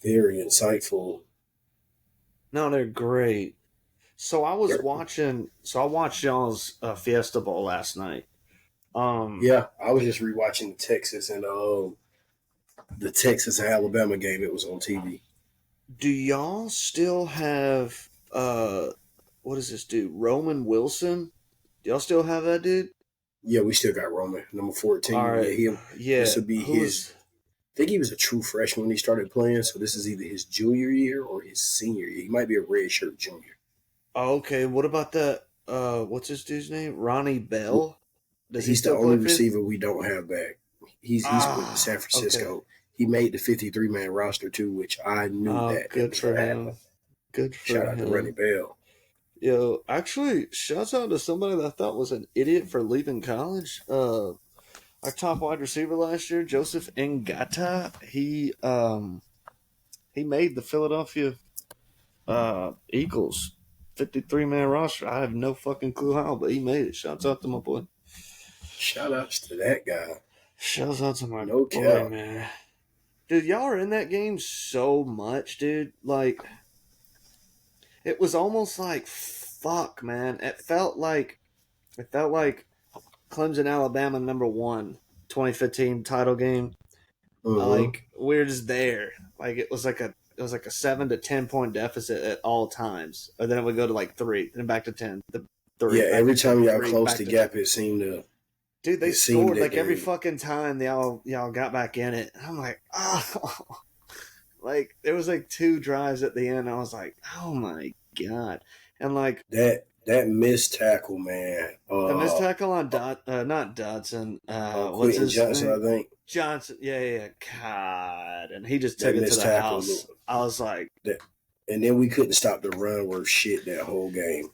Very insightful. No, they're great. So I was Yep. watching. So I watched y'all's Fiesta Bowl last night. Um, Yeah, I was just rewatching the Texas and Alabama game. It was on TV. do y'all still have what does this dude? Roman Wilson? Do y'all still have that dude? Yeah, we still got Roman, number All 14. Yeah, right. he. This Yeah. will be Who his. was? I think he was a true freshman when he started playing, so this is either his junior year or his senior year. He might be a redshirt junior. Oh, okay. What about that? What's this dude's name? Ronnie Bell. Does he He's the still only play fifth? receiver we don't have back. He's with the San Ah, okay. Francisco. He made the 53-man roster too, which I knew Oh, that good was for going to happen. him. Good for Shout out to Ronnie him. Bell. Yo, actually, shouts out to somebody that I thought was an idiot for leaving college. Our top wide receiver last year, Joseph Ngata, he made the Philadelphia Eagles 53-man roster. I have no fucking clue how, but he made it. Shouts out to my boy. Shout outs to that guy. Shouts out to my No boy, cap. man. Dude, y'all are in that game so much, dude. Like, it was almost like fuck, man. It felt like Clemson, Alabama, number one, 2015 title game. Mm-hmm. Like we're just there. Like it was like a 7 to 10 point deficit at all times, and then it would go to like three, then back to 10, the three, Yeah, back every to 10, time y'all three, close back the to 10. gap, it seemed to Dude, they it seemed scored that like every they fucking time y'all got back in it. And I'm like, oh, like there was like two drives at the end. I was like, oh my god, and like that missed tackle, man. the missed tackle on not Dodson. What's Quentin his Johnson, name? I think Johnson. Yeah, yeah, yeah. God, and he just took that it to missed the tackle house. looked I was like, that, and then we couldn't stop the run worth shit that whole game.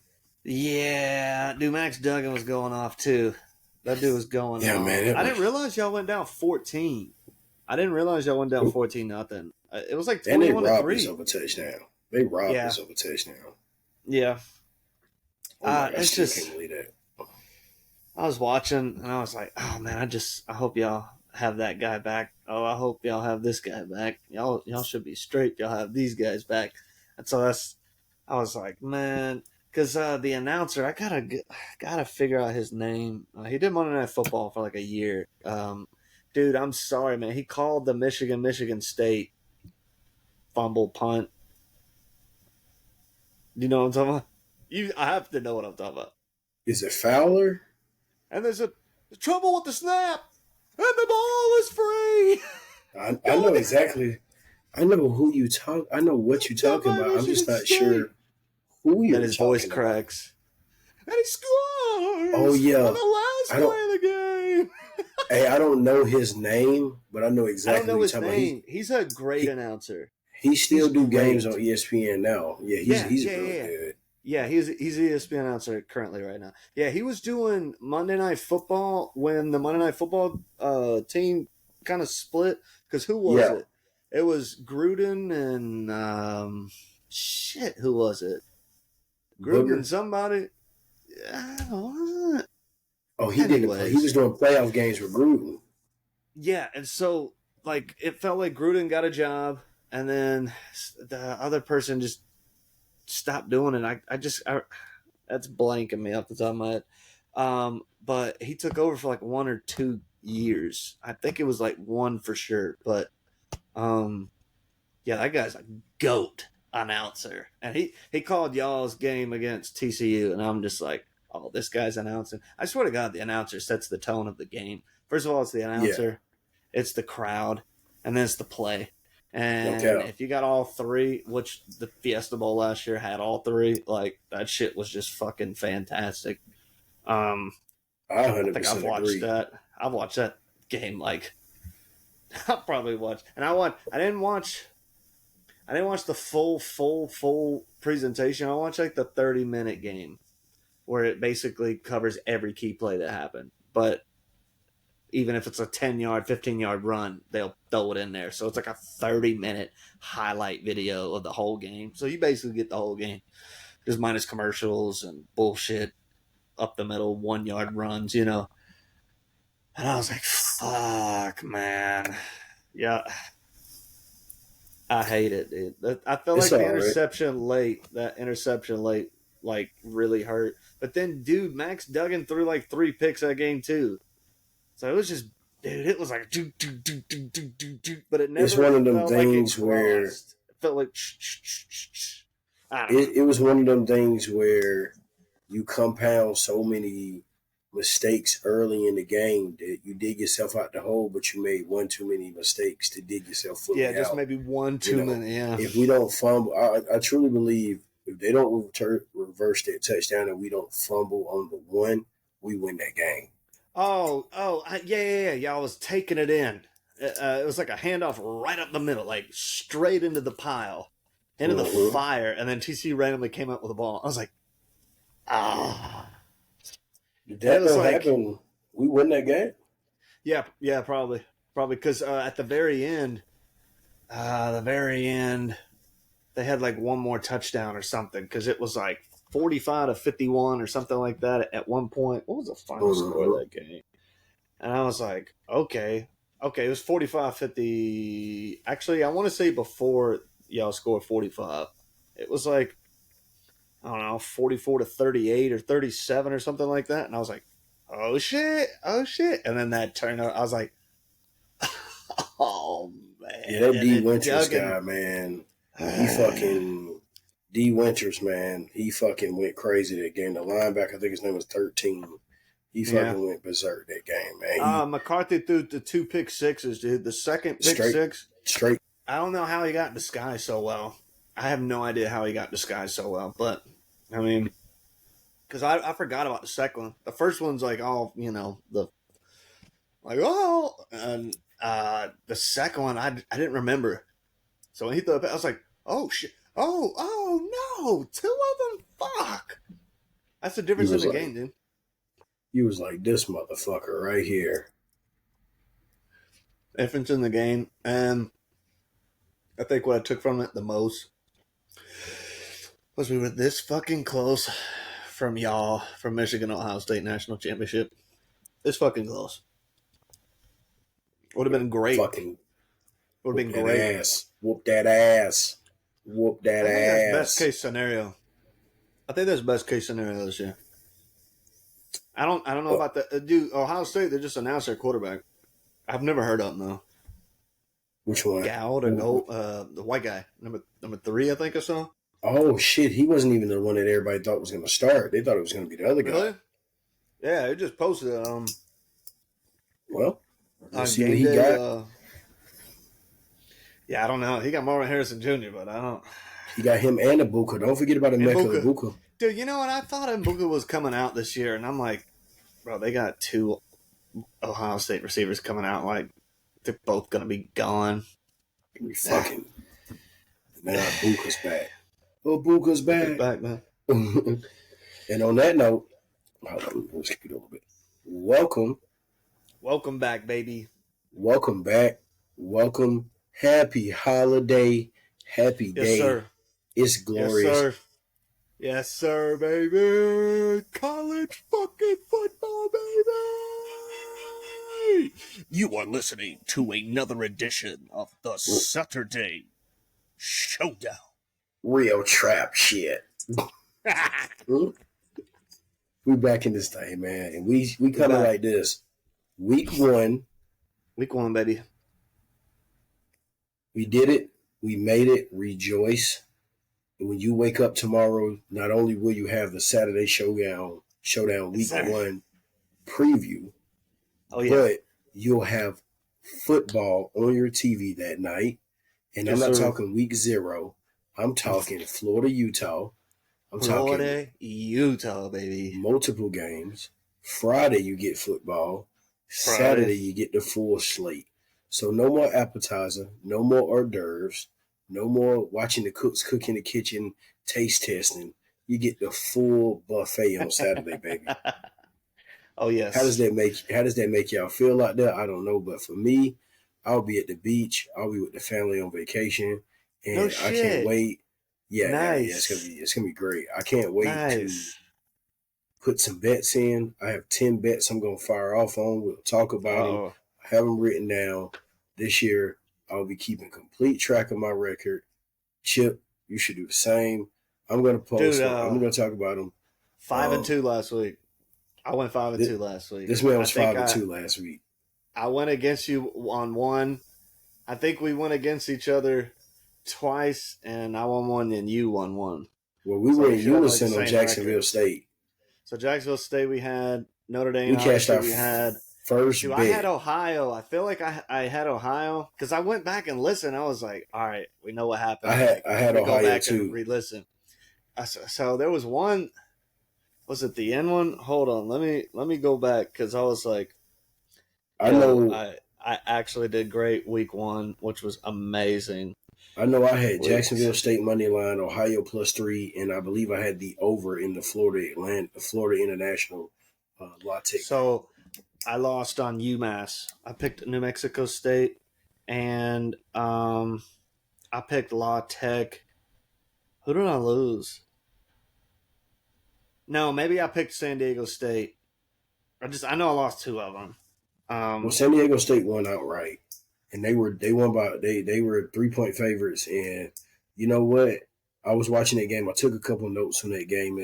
yeah, dude. Max Duggan was going off too. That dude was going Yeah, man, off. it I was. didn't realize y'all went down 14. I didn't realize y'all went down 14-0. It was like And they 21 to robbed us 3. of a touchdown. They robbed Yeah, us of a touchdown. yeah. I'm like, I It's still can't just believe that. I was watching and I was like, oh man, I hope y'all have that guy back. Oh, I hope y'all have this guy back. Y'all should be straight. Y'all have these guys back. And so I was like, man, because the announcer, I gotta figure out his name. He did Monday Night Football for like a year. Dude, I'm sorry, man. He called the Michigan State fumble punt. You know what I'm talking about? I have to know what I'm talking about. Is it Fowler? And there's a trouble with the snap, and the ball is free. I Go know to exactly. I know who you talk. I know what you're down talking by about. I'm just Michigan not State. sure who Then you're his voice talking about. cracks, and he Oh scores on yeah, the I last don't. play of the game. Hey, I don't know his name, but I know I don't exactly know what his you're talking about. name. He's a great He announcer. he He's still do games on great. ESPN now. Yeah, Yeah, he's yeah, yeah, really yeah. good. Yeah, he's an ESPN announcer currently right now. Yeah, he was doing Monday Night Football when the Monday Night Football team kind of split. Because who was Yeah, it? It was Gruden and shit. Who was it? Gruden and Booger. somebody. I don't know. Oh, he did the play. He was Anyways, doing playoff games with Gruden. yeah, and so like it felt like Gruden got a job, and then the other person just stopped doing it. That's blanking me off the top of my head. But he took over for like 1 or 2 years. I think it was like one for sure. But um, yeah, that guy's a goat announcer, and he called y'all's game against TCU, and I'm just like, oh, this guy's announcing. I swear to God, the announcer sets the tone of the game. First of all, it's the Yeah, announcer, it's the crowd, and then it's the play. no And cap. if you got all three, which the Fiesta Bowl last year had all three, like that shit was just fucking fantastic. Um, I I think 100% agree. I've watched that game like I probably watched, and I didn't watch the full presentation. I watched like the 30-minute game where it basically covers every key play that happened. But even if it's a 10-yard, 15-yard run, they'll throw it in there. So it's like a 30-minute highlight video of the whole game. So you basically get the whole game, just minus commercials and bullshit up the middle 1 yard runs. And I was like, fuck, man. Yeah. I hate it, dude. I felt It's like the all right. interception late, like really hurt. But then, dude, Max Duggan threw like 3 picks that game too. So it was just, dude, it was like do do do do do do do, but it It's never one of them felt like it things where crossed. It felt like I don't know. it was one of them things where you compound so many mistakes early in the game that you dig yourself out the hole, but you made one too many mistakes to dig yourself fully Yeah, just out. maybe one You too know, many. Yeah. if we don't fumble, I truly believe if they don't reverse that touchdown and we don't fumble on the one, we win that game. Yeah. I was taking it in. It was like a handoff right up the middle, like straight into the pile, into the Mhm. fire, and then TC randomly came up with the ball. I was like, ah. If And it that was don't like, happen, we win that game. yeah, probably because at the very end, they had like one more touchdown or something because it was like 45-51 or something like that at one point. What was the final score of that game? And I was like, okay, it was 45-50. Actually, I want to say before y'all scored 45, it was like, I don't know, 44-38 or 37 or something like that. And I was like, oh shit. And then that turned out, I was like, oh man. Yeah, that And D then Winters Duggan, guy, man, he fucking D Winters, man, he fucking went crazy that game. The linebacker, I think his name was 13. He fucking yeah. went berserk that game, man. McCarthy threw the 2 pick-sixes, dude. The second He pick-six, straight. I don't know how he got disguised so well. I have no idea how he got disguised so well, but I mean, because I forgot about the second one. The first one's like all and the second one I didn't remember. So when he threw it, I was like, oh shit, oh no, 2 of them, fuck. That's the difference in the game, dude. He was like, this motherfucker right here. Difference in the game, and I think what I took from it the most was we were this fucking close from Michigan Ohio State National Championship. This fucking close. Would have been great. Fucking would have been whoop that great. ass. Whoop that ass. Whoop that I think ass. that's best case scenario. I think that's best case scenario this year. I don't know about the dude. Ohio State, they just announced their quarterback. I've never heard of him though. Which one? Gould or the white guy, number 3, I think I saw. Oh shit, he wasn't even the one that everybody thought was going to start. They thought it was going to be the other guy. Really? Yeah, it just posted. Well, On see what game he day, got. Yeah, I don't know. He got Marvin Harrison Jr., but I don't. He got him and Ibuka. Don't forget about Emeka Ibuka. Dude, you know what? I thought Mbuka was coming out this year, and I'm like, bro, they got 2 Ohio State receivers coming out. Like, they're both going to be gone. We fucking. Man, Ibuka's back. Ibuka's back. Back, man. And on that note, hold on, let's keep it a little bit. Welcome back, baby. Welcome back. Welcome. Happy holiday. Happy day. Yes, sir. It's glorious. Yes, sir. Yes, sir, baby. College fucking football, baby. You are listening to another edition of the Saturday Showdown. Real trap shit. We back in this thing, man. And we coming like this. Week 1. Week 1, baby. We did it. We made it. Rejoice. And when you wake up tomorrow, not only will you have the Saturday Showdown Week 1 preview, but you'll have football on your TV that night. And I'm not talking week 0. I'm talking Florida, Utah. I'm talking Utah, baby. Multiple games. Friday you get football. Saturday you get the full slate. So no more appetizer, no more hors d'oeuvres, no more watching the cooks cook in the kitchen, taste testing. You get the full buffet on Saturday, baby. Oh yes. How does that make y'all feel like that? I don't know, but for me, I'll be at the beach. I'll be with the family on vacation, and I can't wait. Yeah, nice. Yeah, it's gonna be great. I can't wait to put some bets in. I have 10 bets I'm gonna fire off on. We'll talk about them. I have them written down. This year, I'll be keeping complete track of my record. Chip, you should do the same. I'm going to post. Dude, I'm going to talk about them. 5-2 last week. I went 5-2 last week. This man was 5-2 last week. I went against you on one. I think we went against each other twice, and I won one, and you won one. Well, we were in unison on Jacksonville State. So Jacksonville State, we had Notre Dame. We cashed our first bet. I had Ohio. I feel like I had Ohio because I went back and listened. I was like, all right, we know what happened. I had Ohio go back too. And re-listen. So there was one. Was it the end one? Hold on. Let me go back because I was like, I know. I actually did great week one, which was amazing. I know I had Jacksonville State money line, Ohio +3, and I believe I had the over in the Florida International latte. So I lost on UMass. I picked New Mexico State, and I picked La Tech. Who did I lose? No, maybe I picked San Diego State. I know I lost two of them. Well, San Diego State won outright, and they were 3-point favorites. And you know what? I was watching that game. I took a couple notes from that game.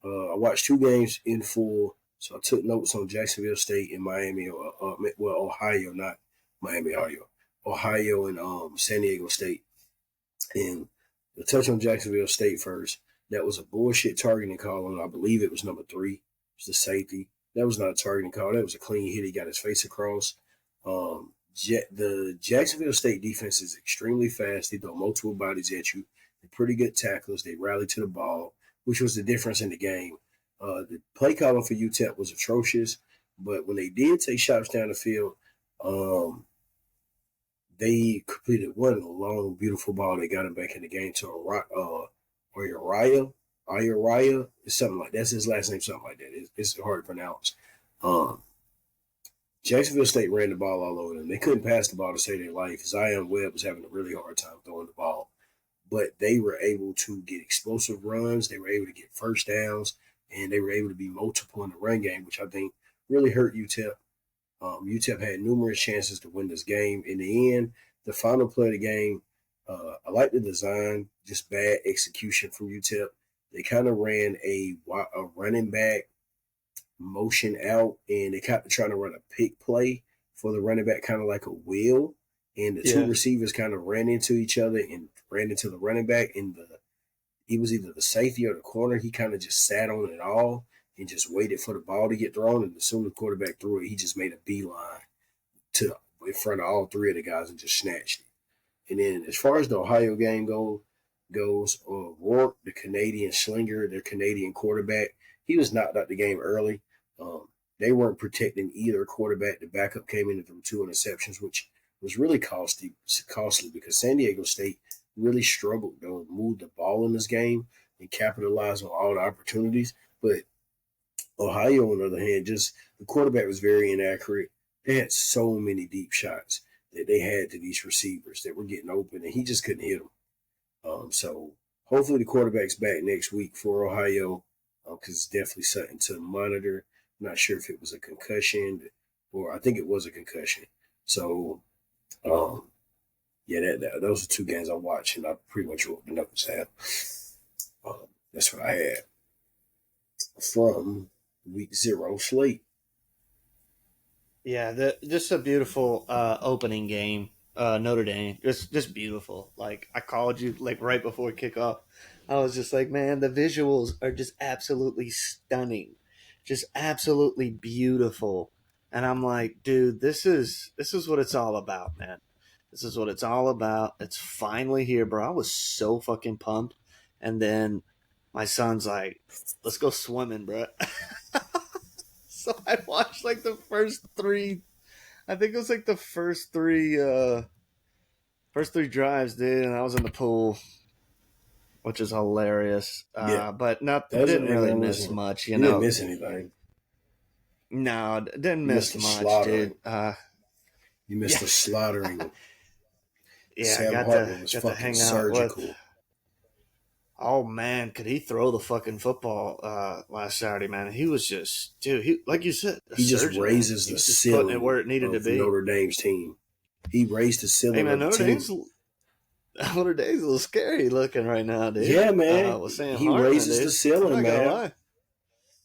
I watched two games in full, so I took notes on Jacksonville State and Miami. Ohio, not Miami, Ohio and San Diego State. And to touch on Jacksonville State first, that was a bullshit targeting call on, I believe it was number 3. It was the safety. That was not a targeting call. That was a clean hit. He got his face across. The Jacksonville State defense is extremely fast. They throw multiple bodies at you. They're pretty good tacklers. They rally to the ball, which was the difference in the game. The play calling for UTEP was atrocious, but when they did take shots down the field, they completed one long, beautiful ball. They got him back in the game to Uriah, something like that. That's his last name, something like that. It's hard to pronounce. Jacksonville State ran the ball all over them. They couldn't pass the ball to save their life. Zion Webb was having a really hard time throwing the ball. But they were able to get explosive runs. They were able to get first downs, and they were able to be multiple in the run game, which I think really hurt UTEP. UTEP had numerous chances to win this game. In the end, the final play of the game, I like the design, just bad execution from UTEP. They kind of ran a running back motion out, and they kept trying to run a pick play for the running back, kind of like a wheel. And the two receivers kind of ran into each other and ran into the running back. And he was either the safety or the corner. He kind of just sat on it all and just waited for the ball to get thrown. And as soon as the quarterback threw it, he just made a beeline to in front of all three of the guys and just snatched it. And then as far as the Ohio game goes, Rourke, the Canadian slinger, their Canadian quarterback, he was knocked out the game early. They weren't protecting either quarterback. The backup came in and threw 2 interceptions, which was really costly because San Diego State really struggled to move the ball in this game and capitalize on all the opportunities. But Ohio, on the other hand, just the quarterback was very inaccurate. They had so many deep shots that they had to these receivers that were getting open, and he just couldn't hit them. So hopefully the quarterback's back next week for Ohio because it's definitely something to monitor. I'm not sure if it was a concussion or I think it was a concussion. So, those are 2 games I watched, and I pretty much wrote the notes down. That's what I had from week 0 slate. Yeah, just a beautiful opening game. Notre Dame, just beautiful. Like I called you like right before kickoff. I was just like, man, the visuals are just absolutely stunning, just absolutely beautiful. And I'm like, dude, this is what it's all about, man. This is what it's all about. It's finally here, bro. I was so fucking pumped. And then my son's like, let's go swimming, bro. So I watched like the first 3. I think it was like the first three drives, dude, and I was in the pool, which is hilarious. But didn't really miss much, you know. Didn't miss anything. No, didn't miss much, dude. You missed the slaughtering. Yeah, Sam Hartman was fucking hang out surgical. with. Oh man, could he throw the fucking football last Saturday, man? He was just, dude. He, like you said, he just raises the ceiling where it needed to be. Notre Dame's team. He raised the ceiling. Hey man, of the team. Notre Dame's a little scary looking right now, dude. Yeah, man. With Sam He Hartman, raises the ceiling, man.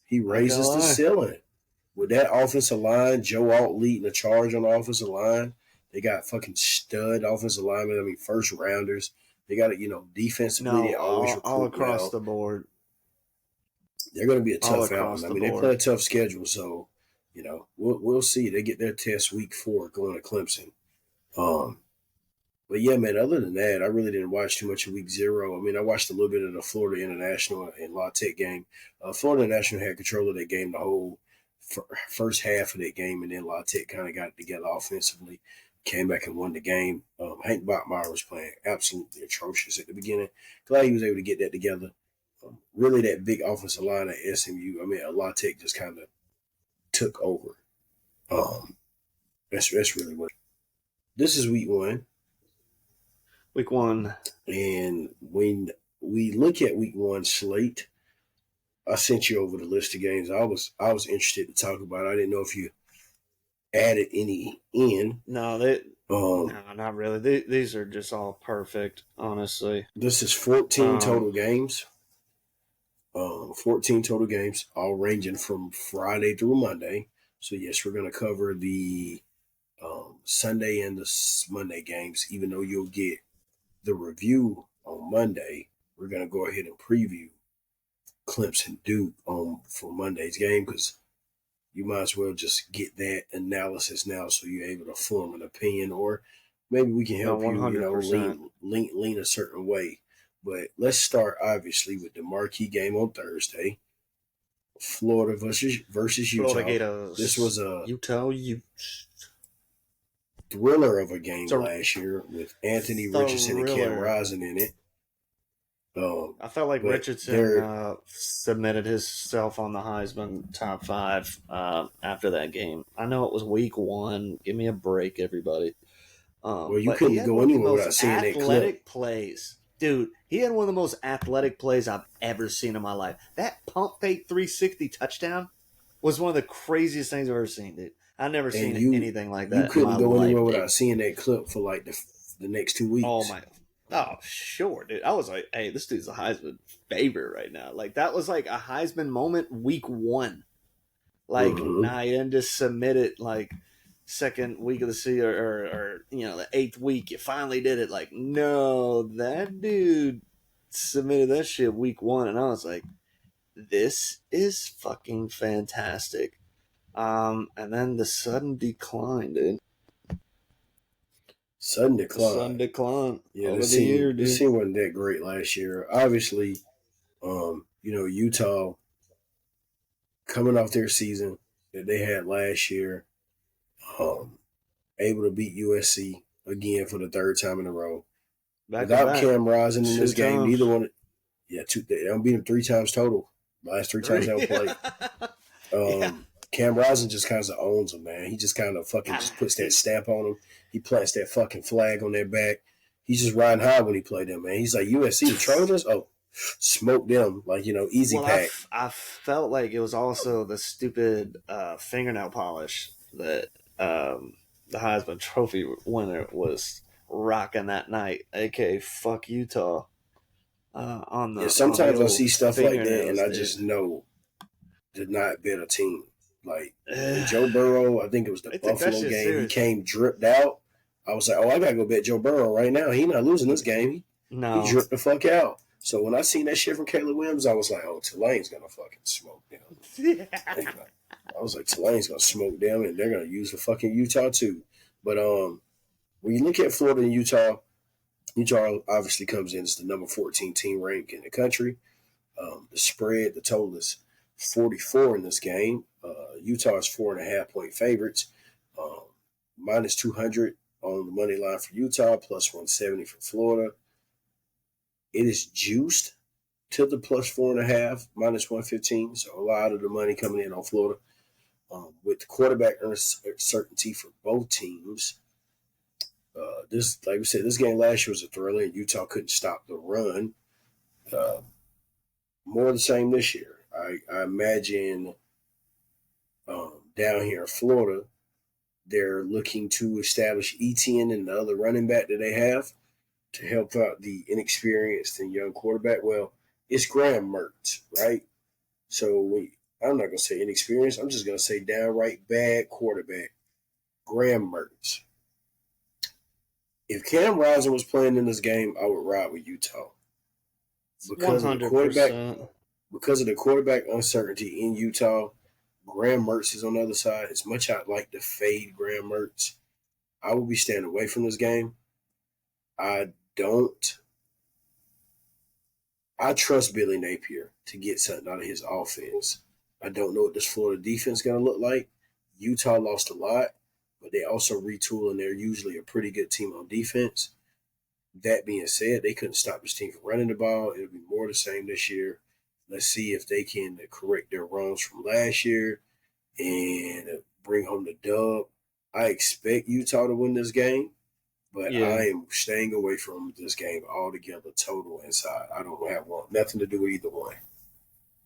He raises the ceiling. With that offensive line, Joe Alt leading the charge on the offensive line. They got fucking stud offensive linemen. I mean, first rounders. They got it, defensively. They always recruit all across well. the board. They're going to be a tough out. I mean, they play a tough schedule, so we'll see. They get their test week 4 going to Clemson. But yeah, man. Other than that, I really didn't watch too much of week 0. I mean, I watched a little bit of the Florida International and La Tech game. Florida International had control of that game the whole first half of that game, and then La Tech kind of got it together offensively. Came back and won the game. Hank Bachmeier was playing absolutely atrocious at the beginning. Glad he was able to get that together. Really, that big offensive line at SMU, I mean, La Tech just kind of took over. That's really what. This is week 1. Week 1. And when we look at week 1 slate, I sent you over the list of games I was interested to talk about. I didn't know if you added any in. No, no, not really. These are just all perfect, honestly. This is 14 total games. 14 total games, all ranging from Friday through Monday. So, yes, we're going to cover the Sunday and the Monday games, even though you'll get the review on Monday. We're going to go ahead and preview Clemson Duke for Monday's game because you might as well just get that analysis now so you're able to form an opinion, or maybe we can help you, lean a certain way. But let's start, obviously, with the marquee game on Thursday. Florida versus Utah. Florida Gators. This was a Utah thriller of a game last year with Anthony Richardson and Cam Rising in it. I felt like Richardson submitted himself on the Heisman top 5 after that game. I know it was week 1. Give me a break, everybody. Well, you couldn't go anywhere without seeing that clip. Athletic plays. Dude, he had one of the most athletic plays I've ever seen in my life. That pump fake 360 touchdown was one of the craziest things I've ever seen, dude. I've never seen anything like that. You couldn't go anywhere without seeing that clip for like the next 2 weeks. Oh, sure, dude. I was like, hey, this dude's a Heisman favorite right now. Like, that was like a Heisman moment week 1. Like, nah, you didn't just submit it like second week of the season or the 8th week. You finally did it. Like, no, that dude submitted that shit week 1. And I was like, this is fucking fantastic. And then the sudden decline, dude. Sudden decline. Yeah, over the year, dude. This team wasn't that great last year. Obviously, Utah coming off their season that they had last year, able to beat USC again for the 3rd time in a row. Without Cam Rising in this game, neither one. Yeah, they don't beat him 3 times total. Last 3 times they played. Cam Rising just kind of owns him, man. He just kind of fucking just puts that stamp on him. He plants that fucking flag on their back. He's just riding high when he played them, man. He's like, USC, the Trojans? Oh, smoke them. Like, easy pack. I felt like it was also the stupid fingernail polish that the Heisman Trophy winner was rocking that night, a.k.a. fuck Utah. Sometimes I see stuff like that, and I just know to not bet a team. Like, Joe Burrow, I think it was the Buffalo game. Serious. He came dripped out. I was like, I got to go bet Joe Burrow right now. He not losing this game. He dripped the fuck out. So when I seen that shit from Caleb Williams, I was like, Tulane's going to fucking smoke them. Yeah. I was like, Tulane's going to smoke them, and they're going to use the fucking Utah too. But when you look at Florida and Utah obviously comes in as the number 14 team ranked in the country. The spread, the total is 44 in this game. Utah is 4.5-point favorites. Minus 200 on the money line for Utah, plus 170 for Florida. It is juiced to the plus 4.5, minus 115. So a lot of the money coming in on Florida. With the quarterback uncertainty for both teams. This, like we said, this game last year was a thriller, and Utah couldn't stop the run. More of the same this year. I imagine down here in Florida, They're looking to establish Etienne and the other running back that they have to help out the inexperienced and young quarterback. Well, it's Graham Mertz, right? So I'm not going to say inexperienced. I'm just going to say downright bad quarterback, Graham Mertz. If Cam Rising was playing in this game, I would ride with Utah. Because 100%. Because of the quarterback uncertainty in Utah, Graham Mertz is on the other side. As much I'd like to fade Graham Mertz, I will be staying away from this game. I trust Billy Napier to get something out of his offense. I don't know what this Florida defense is going to look like. Utah lost a lot, but they also retool, and they're usually a pretty good team on defense. That being said, they couldn't stop this team from running the ball. It'll be more the same this year. Let's see if they can correct their wrongs from last year and bring home the dub. I expect Utah to win this game, but I am staying away from this game altogether, total inside. I don't want nothing to do with either one.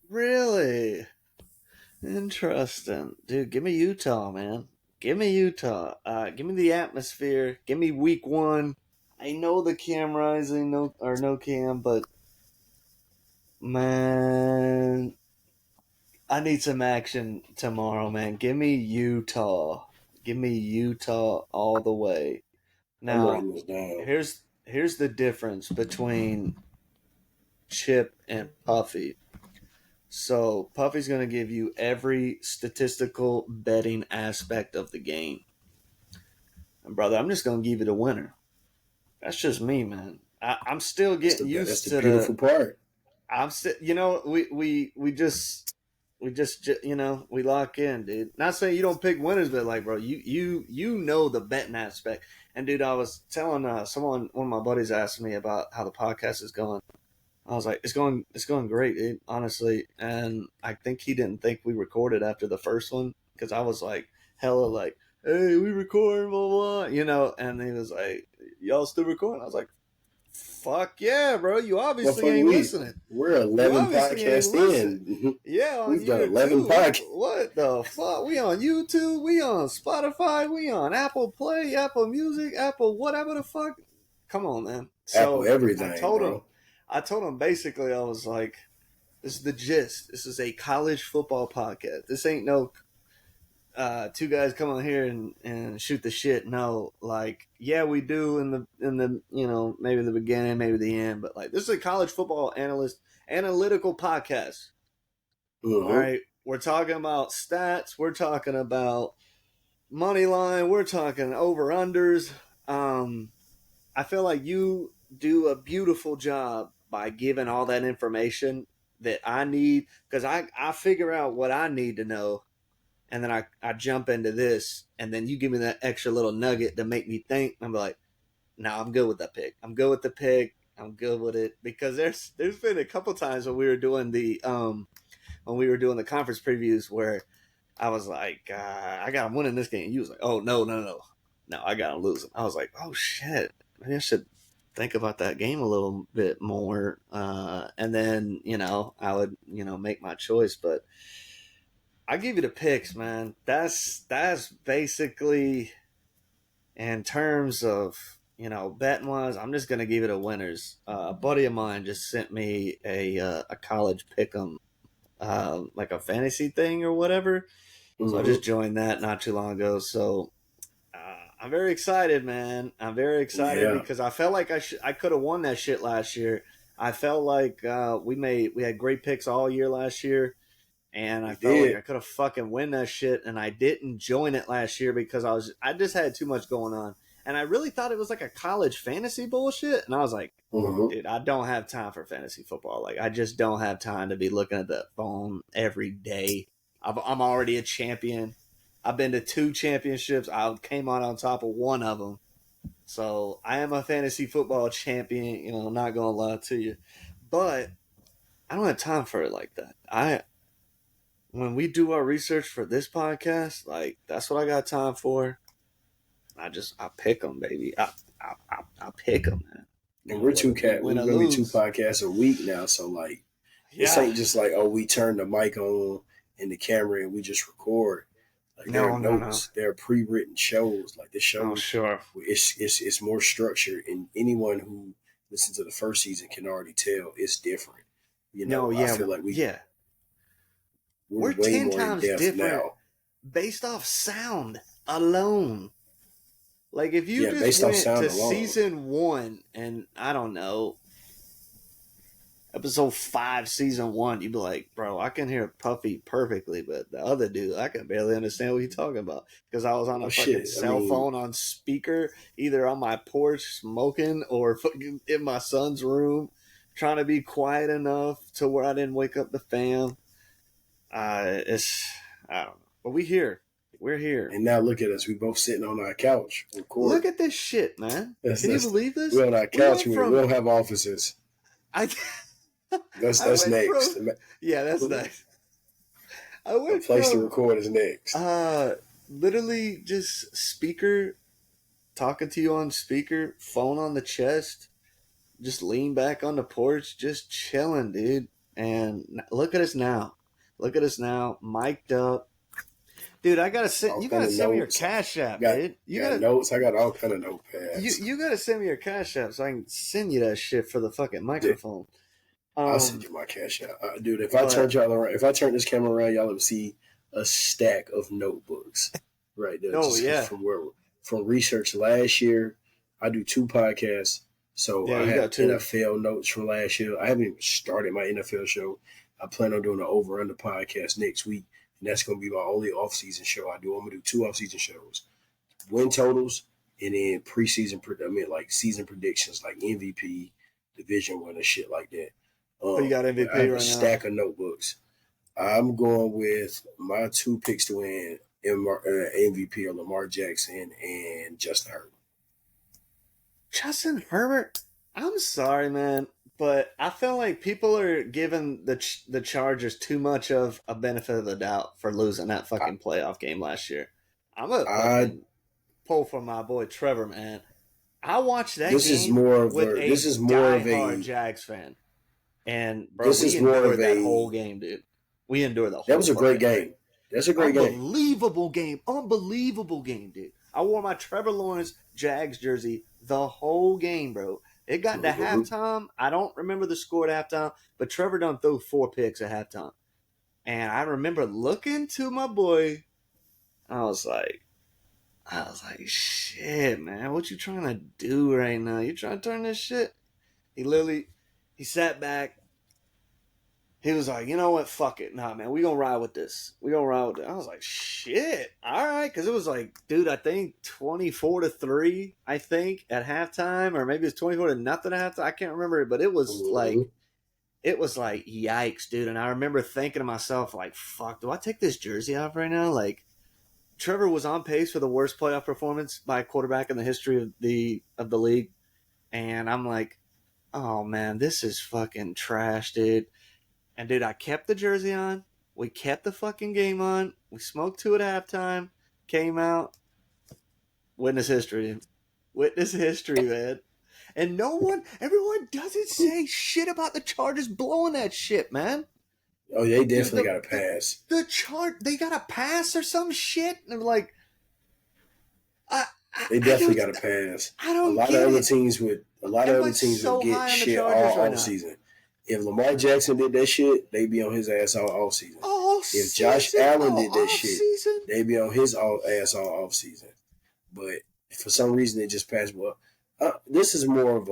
Really? Interesting. Dude, give me Utah, man. Give me Utah. Give me the atmosphere. Give me week 1. I know the Cam Rising, no Cam, but man, I need some action tomorrow, man. Give me Utah. Give me Utah all the way. Now, here's the difference between Chip and Puffy. So Puffy's going to give you every statistical betting aspect of the game. And brother, I'm just going to give you the winner. That's just me, man. I'm still getting used to the beautiful part. I'm still, we just we lock in, dude. Not saying you don't pick winners, but like, bro, you know the betting aspect. And dude, I was telling one of my buddies asked me about how the podcast is going. I was like, it's going great, dude, honestly. And I think he didn't think we recorded after the first one because I was like, hella like, hey, we record, blah, blah, and he was like, y'all still recording? I was like, fuck yeah, bro. You obviously ain't listening. We're 11 podcasts in. Yeah, we've done 11 podcasts. What the fuck? We on YouTube, we on Spotify, we on Apple Play, Apple Music, Apple whatever the fuck. Come on, man. Apple everything, I told him basically, I was like, this is the gist. This is a college football podcast. This ain't no two guys come on here and shoot the shit. No, like, yeah, we do in the maybe the beginning, maybe the end, but like, this is a college football analytical podcast. Mm-hmm. All right, we're talking about stats, we're talking about money line, we're talking over unders. I feel like you do a beautiful job by giving all that information that I need, because I figure out what I need to know. And then I jump into this, and then you give me that extra little nugget to make me think. I'm like, no, I'm good with that pick. I'm good with the pick. I'm good with it, because there's been a couple times when we were doing the conference previews where I was like, I got him winning this game. You was like, oh no, I got him losing. I was like, oh shit, maybe I should think about that game a little bit more, and then I would make my choice, but. I give you the picks, man. That's basically, in terms of betting wise. I'm just gonna give it a winners. A buddy of mine just sent me a college pick'em, like a fantasy thing or whatever. Mm-hmm. So I just joined that not too long ago. So I'm very excited, man. I'm very excited because I felt like I could have won that shit last year. I felt like we had great picks all year last year. And I felt like I could have fucking win that shit, and I didn't join it last year because I just had too much going on, and I really thought it was like a college fantasy bullshit, and I was like, dude, I don't have time for fantasy football. Like, I just don't have time to be looking at the phone every day. I'm already a champion. I've been to 2 championships. I came out on top of one of them, so I am a fantasy football champion. I'm not gonna lie to you, but I don't have time for it like that. When we do our research for this podcast, like, that's what I got time for. I pick them, baby. I pick them, man. And we're going to be 2 podcasts a week now, so like, this ain't just like, oh, we turn the mic on and the camera and we just record. Like there are notes, there are pre-written shows. Like this show, sure, it's more structured, and anyone who listens to the first season can already tell it's different. I feel like we're way 10 more times in depth different now, based off sound alone. Like if you just went to season 1 and I don't know, episode 5, season 1, you'd be like, bro, I can hear Puffy perfectly, but the other dude, I can barely understand what he's talking about because I was on a fucking cell phone on speaker, either on my porch smoking or fucking in my son's room, trying to be quiet enough to where I didn't wake up the fam. I don't know, but we're here. And now look at us. We both sitting on our couch recording. Look at this shit, man. Can you believe this? We're on our couch. We don't have offices. That's next. Yeah, that's nice. The place to record is next. Literally just speaker, talking to you on speaker, phone on the chest, just lean back on the porch, just chilling, dude. And look at us now. Mic'd up. Dude, I gotta send. You gotta send me your Cash App, dude. You got notes. I got all kind of notepads. You gotta send me your Cash App so I can send you that shit for the fucking microphone. I'll send you my Cash App, dude. If I turn this camera around, y'all will see a stack of notebooks right there. From research last year, I do 2 podcasts, so I have NFL notes from last year. I haven't even started my NFL show. I plan on doing an over-under podcast next week. And that's going to be my only off-season show I do. I'm going to do 2 off-season shows. Win totals and then season predictions like MVP, division winner, shit like that. You got MVP I have right a stack of notebooks. I'm going with my 2 picks to win MVP are Lamar Jackson and Justin Herbert. Justin Herbert? I'm sorry, man. But I feel like people are giving the Chargers too much of a benefit of the doubt for losing that fucking playoff game last year. I'm a pull for my boy Trevor, man. I watched that game this is more of a Jags fan. And bro, we endured that whole game, dude. We endured the whole game. That was a great game. That's a great game. Unbelievable game, dude. I wore my Trevor Lawrence Jags jersey the whole game, bro. It got to halftime. I don't remember the score at halftime, but Trevor done threw 4 picks at halftime. And I remember looking to my boy. I was like, shit, man, what you trying to do right now? You trying to turn this shit? He sat back. He was like, you know what? Fuck it. Nah, man, we gonna ride with this. I was like, shit. All right. Because it was like, dude, I think 24-3, I think, at halftime. Or maybe it's 24-0 at halftime. I can't remember it. But it was like, yikes, dude. And I remember thinking to myself, like, fuck, do I take this jersey off right now? Like, Trevor was on pace for the worst playoff performance by a quarterback in the history of the league. And I'm like, oh, man, this is fucking trash, dude. And, dude, I kept the jersey on. We kept the fucking game on. We smoked 2 at halftime. Came out. Witness history. Man. And everyone doesn't say shit about the Chargers blowing that shit, man. Oh, they definitely got a pass. They got a pass or some shit? And like, they definitely got a pass. I don't get it. A lot of other teams would get shit all off season. If Lamar Jackson did that shit, they'd be on his ass all season. If Josh Allen did that shit, they'd be on his ass all off season. But for some reason, they just passed. Well, this is more of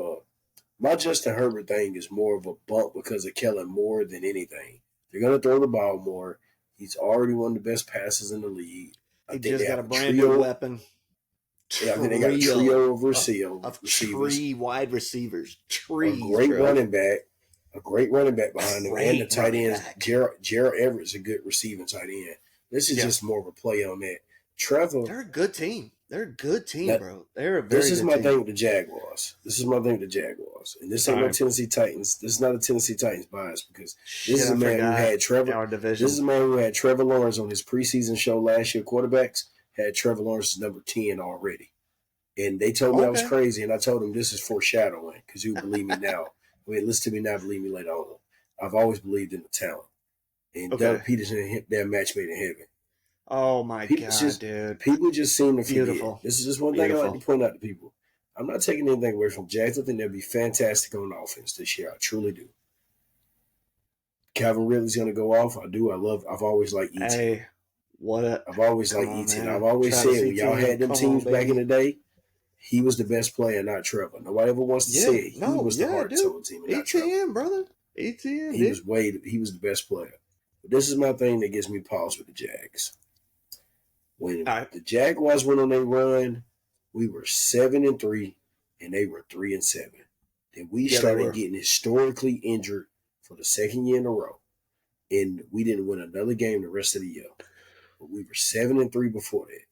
my Justin Herbert thing is more of a bump because of Kellen Moore than anything. They're going to throw the ball more. He's already one of the best passes in the league. He just got a brand new weapon. Yeah, I think they got a trio of receivers. Wide receivers. A great running back behind them. And the tight ends. Gerald Everett's a good receiving tight end. This is just more of a play on that. Trevor. They're a good team. Bro. They're a very This is my thing with the Jaguars. And this ain't no Tennessee Titans. This is not a Tennessee Titans bias because this is a man who had Trevor. This is a man who had Trevor Lawrence on his preseason show last year. Quarterbacks had Trevor Lawrence number 10 already. And they told me I was crazy. And I told them this is foreshadowing because you believe me now. Listen to me now, believe me later on. I've always believed in the talent. And Doug Peterson, that match made in heaven. Oh my God, dude! People just seem to forget. Beautiful. This is just one thing I like to point out to people. I'm not taking anything away from Jags. I think they'll be fantastic on offense this year. I truly do. Calvin Ridley's going to go off. I do. I've always liked ET. Hey, I've always liked ET. I've always said when y'all had them teams back in the day, he was the best player, not Trevor. Nobody ever wants to say it. He was the heart of the team, not Trevor. ETN, brother. ETN. He was the best player. But this is my thing that gives me pause with the Jags. When the Jaguars went on their run, we were 7-3, and they were 3-7. Then we started getting historically injured for the second year in a row, and we didn't win another game the rest of the year. But we were 7-3 before that.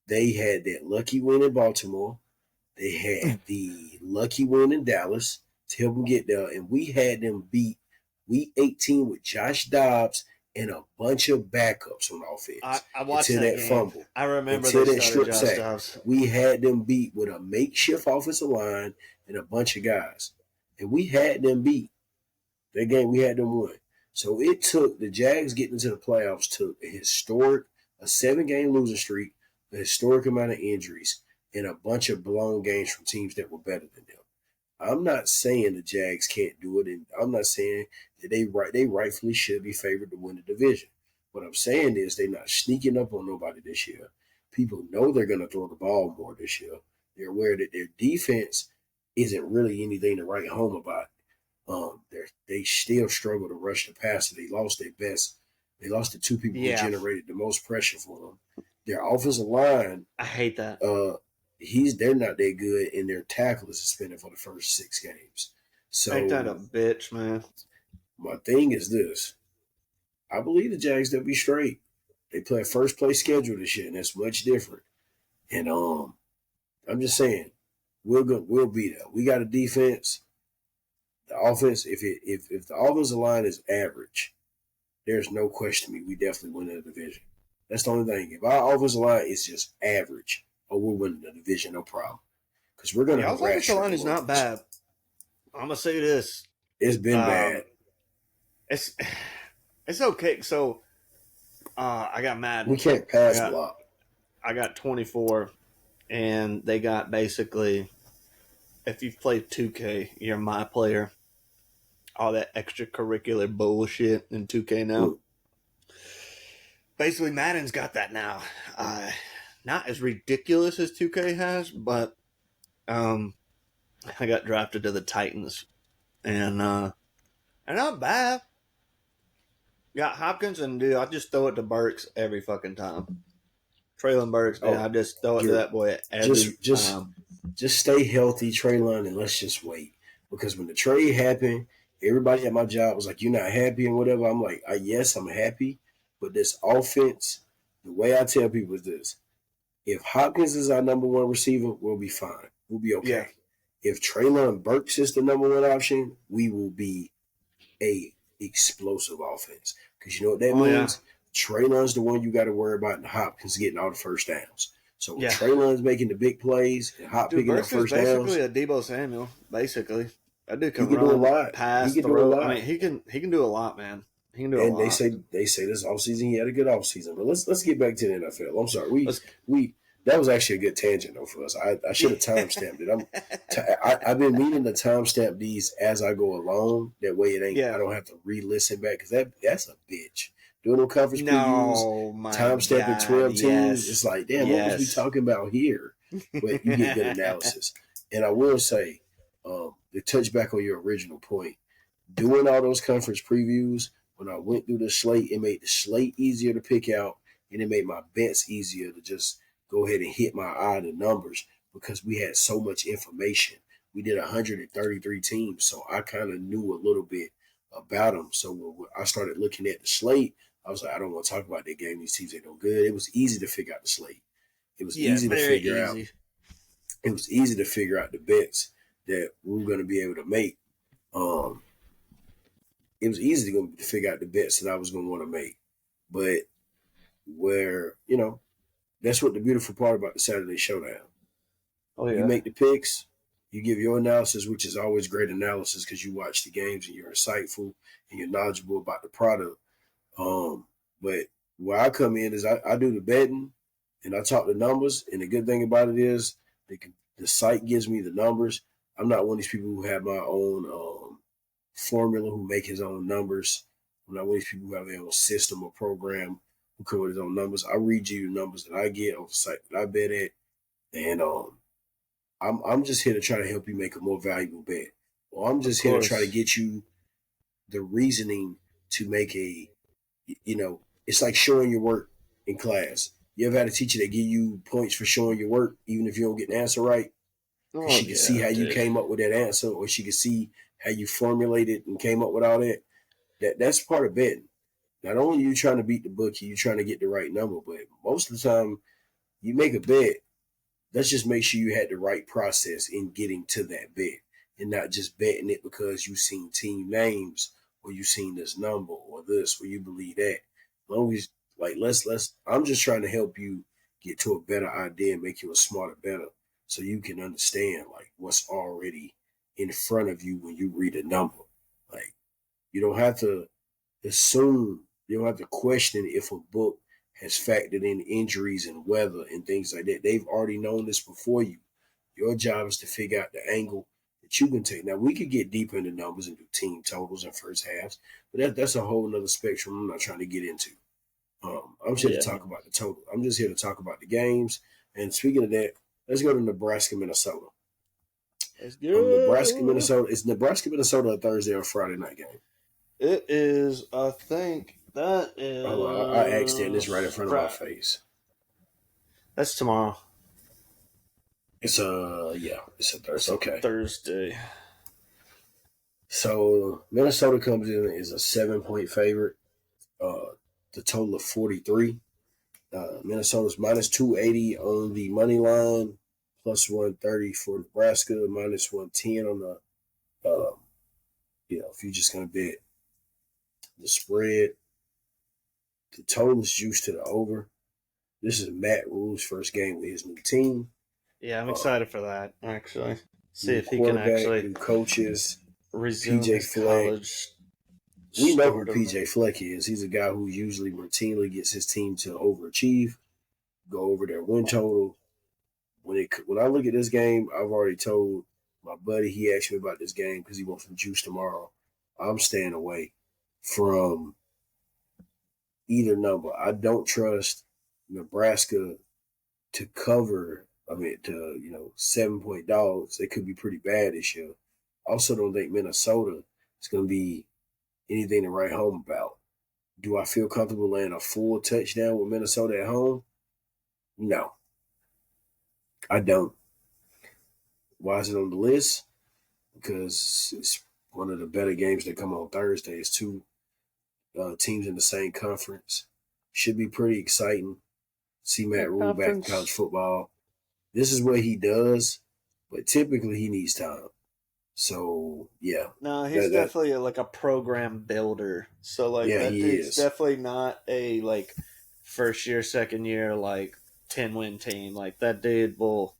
They had that lucky win in Baltimore. They had the lucky win in Dallas to help them get there, and we had them beat Week 18 with Josh Dobbs and a bunch of backups on offense. I watched that fumble. I remember that strip sack. We had them beat with a makeshift offensive line and a bunch of guys, and we had them beat. That game we had them win. So it took the Jags getting into the playoffs took a 7-game losing streak, a historic amount of injuries, and a bunch of blown games from teams that were better than them. I'm not saying the Jags can't do it, and I'm not saying that they rightfully should be favored to win the division. What I'm saying is they're not sneaking up on nobody this year. People know they're going to throw the ball more this year. They're aware that their defense isn't really anything to write home about. They still struggle to rush the passer. They lost their best. They lost the two people who generated the most pressure for them. Their offensive line, I hate that. They're not that good, and their tackle is suspended for the first 6 games. So ain't that a bitch, man? My thing is this: I believe the Jags they'll be straight. They play a first place schedule this year, and that's much different. And I'm just saying, we'll be there. We got a defense. The offense, if the offensive line is average, there's no question we definitely win the division. That's the only thing. If our offensive line is just average, we're winning the division, no problem. Because we're going to have our offensive line is not bad. I'm gonna say this: it's been bad. It's okay. So I got mad. We can't pass block. I got 24, and they got basically, if you've played 2K, you're my player. All that extracurricular bullshit in 2K now. Ooh. Basically, Madden's got that now. Not as ridiculous as 2K has, but I got drafted to the Titans, and not bad. Got Hopkins, and dude, I just throw it to Burks every fucking time. Traylon Burks, man, I just throw it to that boy every time. Just stay healthy, Traylon, and let's just wait. Because when the trade happened, everybody at my job was like, "You're not happy," and whatever. I'm like, "Yes, I'm happy." But this offense, the way I tell people is this: if Hopkins is our number one receiver, we'll be fine. We'll be okay. Yeah. If Traylon Burks is the number one option, we will be a explosive offense. Because you know what that means? Yeah. Traylon's the one you got to worry about, and Hopkins getting all the first downs. So when Traylon's making the big plays and Hop picking up first downs. Basically a Deebo Samuel, basically. That dude can do a lot. Pass, he can do a lot. I mean, he can do a lot, man. He can do a lot. And they say this offseason he had a good offseason. But let's get back to the NFL. I'm sorry. We that was actually a good tangent though for us. I should have timestamped it. I've been meaning to timestamp these as I go along. That way it ain't. I don't have to re-listen back because that's a bitch. Doing no conference previews, timestamping 12 teams. It's like, damn, what was we talking about here? But you get good analysis. And I will say, to touch back on your original point, doing all those conference previews, when I went through the slate, it made the slate easier to pick out, and it made my bets easier to just go ahead and hit my eye the numbers because we had so much information. We did 133 teams, so I kind of knew a little bit about them. So when I started looking at the slate, I was like, I don't want to talk about that game. These teams ain't no good. It was easy to figure out the slate. It was easy to figure out. It was easy to figure out the bets that we were going to be able to make. It was easy to figure out the bets that I was going to want to make. But where, that's what the beautiful part about the Saturday Showdown. Oh, yeah. You make the picks, you give your analysis, which is always great analysis because you watch the games and you're insightful and you're knowledgeable about the product. But where I come in is I do the betting and I talk the numbers. And the good thing about it is the site gives me the numbers. I'm not one of these people who have my own formula, who make his own numbers. I'm not one of these people who have their own system or program who come with his own numbers. I read you the numbers that I get on the site that I bet at, and I'm just here to try to help you make a more valuable bet. Or I'm just here to try to get you the reasoning to make it's like showing your work in class. You ever had a teacher that give you points for showing your work, even if you don't get the answer right? She can see how you came up with that answer, or she can see how you formulated and came up with all that. That's part of betting. Not only are you trying to beat the bookie, you're trying to get the right number, but most of the time you make a bet, let's just make sure you had the right process in getting to that bet and not just betting it because you've seen team names or you've seen this number or this or you believe that. As long as let's I'm just trying to help you get to a better idea and make you a smarter better so you can understand like what's already in front of you when you read a number. Like you don't have to assume, you don't have to question if a book has factored in injuries and weather and things like that. They've already known this before you. Your job is to figure out the angle that you can take. Now, we could get deeper into numbers and do team totals and first halves, but that's a whole nother spectrum I'm not trying to get into. I'm just here to talk about the total. I'm just here to talk about the games. And speaking of that, let's go to Nebraska, Minnesota. Let's go. Nebraska, Minnesota. Is Nebraska, Minnesota a Thursday or Friday night game? It is, I think that is. Oh, I asked it. It's right in front of my face. That's tomorrow. It's a Thursday. Okay. Thursday. So Minnesota comes in as a 7-point favorite. The total of 43. Minnesota's minus 280 on the money line, plus 130 for Nebraska, minus 110 on the. If you're just gonna bet the spread, the total is juiced to the over. This is Matt Rhule's first game with his new team. Yeah, I'm excited for that. Actually, see if he can actually new coaches. Resume PJ Fleck. We know who PJ Fleck is. He's a guy who usually routinely gets his team to overachieve, go over their win total. When I look at this game, I've already told my buddy, he asked me about this game because he wants some juice tomorrow. I'm staying away from either number. I don't trust Nebraska to cover. 7-point dogs. They could be pretty bad this year. Also, don't think Minnesota is going to be anything to write home about. Do I feel comfortable laying a full touchdown with Minnesota at home? No, I don't. Why is it on the list? Because it's one of the better games that come on Thursday. It's two teams in the same conference. Should be pretty exciting. See Matt Rhule back in college football. This is what he does, but typically he needs time. So, yeah. No, he's definitely like a program builder. So, like, that dude's definitely not a, like, first year, second year, like, 10-win team. Like, that dude will...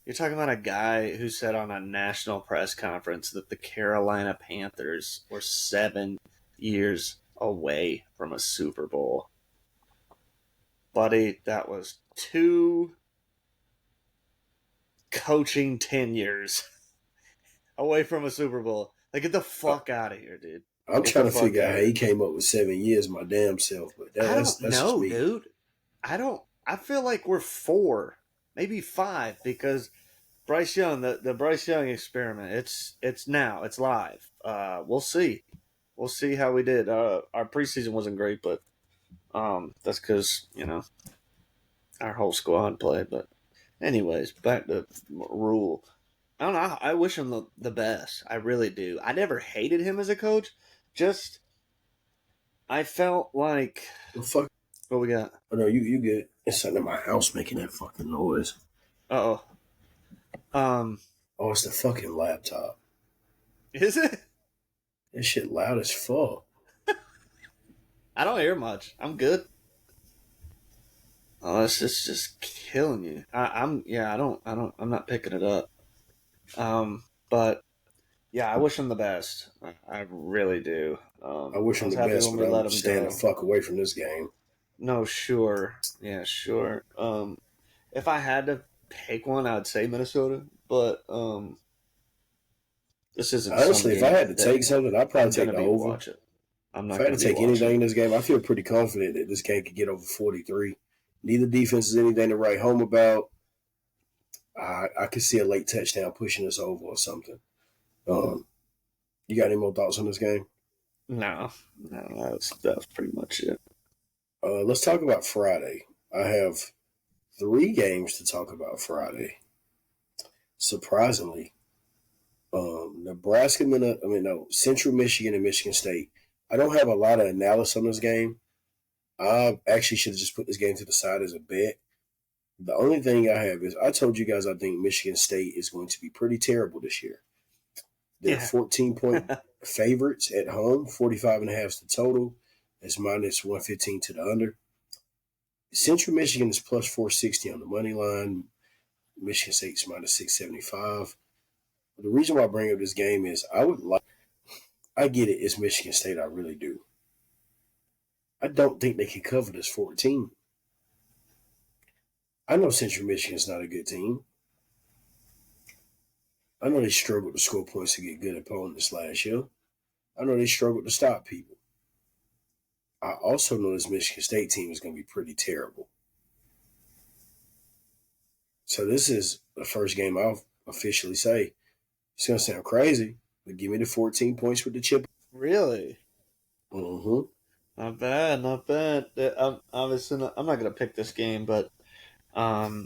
You're talking about a guy who said on a national press conference that the Carolina Panthers were 7 years away from a Super Bowl. Buddy, that was 2 coaching tenures away from a Super Bowl. Like, get the fuck out of here, dude. I'm trying to figure out how he came up with 7 years, my damn self. But that's just me. Dude. I feel like we're 4, maybe 5, because Bryce Young, the Bryce Young experiment, it's now, it's live. We'll see. We'll see how we did. Our preseason wasn't great, but that's because, our whole squad played. But anyways, back to Rhule. I don't know. I wish him the best. I really do. I never hated him as a coach. Just, I felt like... The fuck? What we got? Oh, no, you good. It's something in my house making that fucking noise. Uh-oh. Oh, it's the fucking laptop. Is it? That shit loud as fuck. I don't hear much. I'm good. Oh, it's just killing you. I'm not picking it up. But yeah, I wish him the best. I really do. I wish him the best, but I'm staying the fuck away from this game. No, sure. Yeah, sure. If I had to pick one, I'd say Minnesota, but this isn't some Honestly, if I game had to that take something, I'd probably I'm take gonna the be over. watching. I'm If not I had gonna to be take watching. anything in this game, I feel pretty confident that this game could get over 43. Neither defense is anything to write home about. I could see a late touchdown pushing us over or something. Um, you got any more thoughts on this game? No, that was pretty much it. Let's talk about Friday. I have 3 games to talk about Friday. Surprisingly, Nebraska, Central Michigan and Michigan State. I don't have a lot of analysis on this game. I actually should have just put this game to the side as a bet. The only thing I have is I told you guys I think Michigan State is going to be pretty terrible this year. They're Yeah. 14-point favorites at home, 45.5 is the total. It's minus 115 to the under. Central Michigan is plus 460 on the money line. Michigan State's minus 675. The reason why I bring up this game is I get it, it's Michigan State, I really do. I don't think they can cover this 14. I know Central Michigan's not a good team. I know they struggled to score points to get good opponents last year. I know they struggled to stop people. I also know this Michigan State team is going to be pretty terrible. So this is the first game I'll officially say. It's going to sound crazy, but give me the 14 points with the chip. Really? Mm-hmm. Not bad, not bad. I'm obviously I'm not gonna pick this game, but I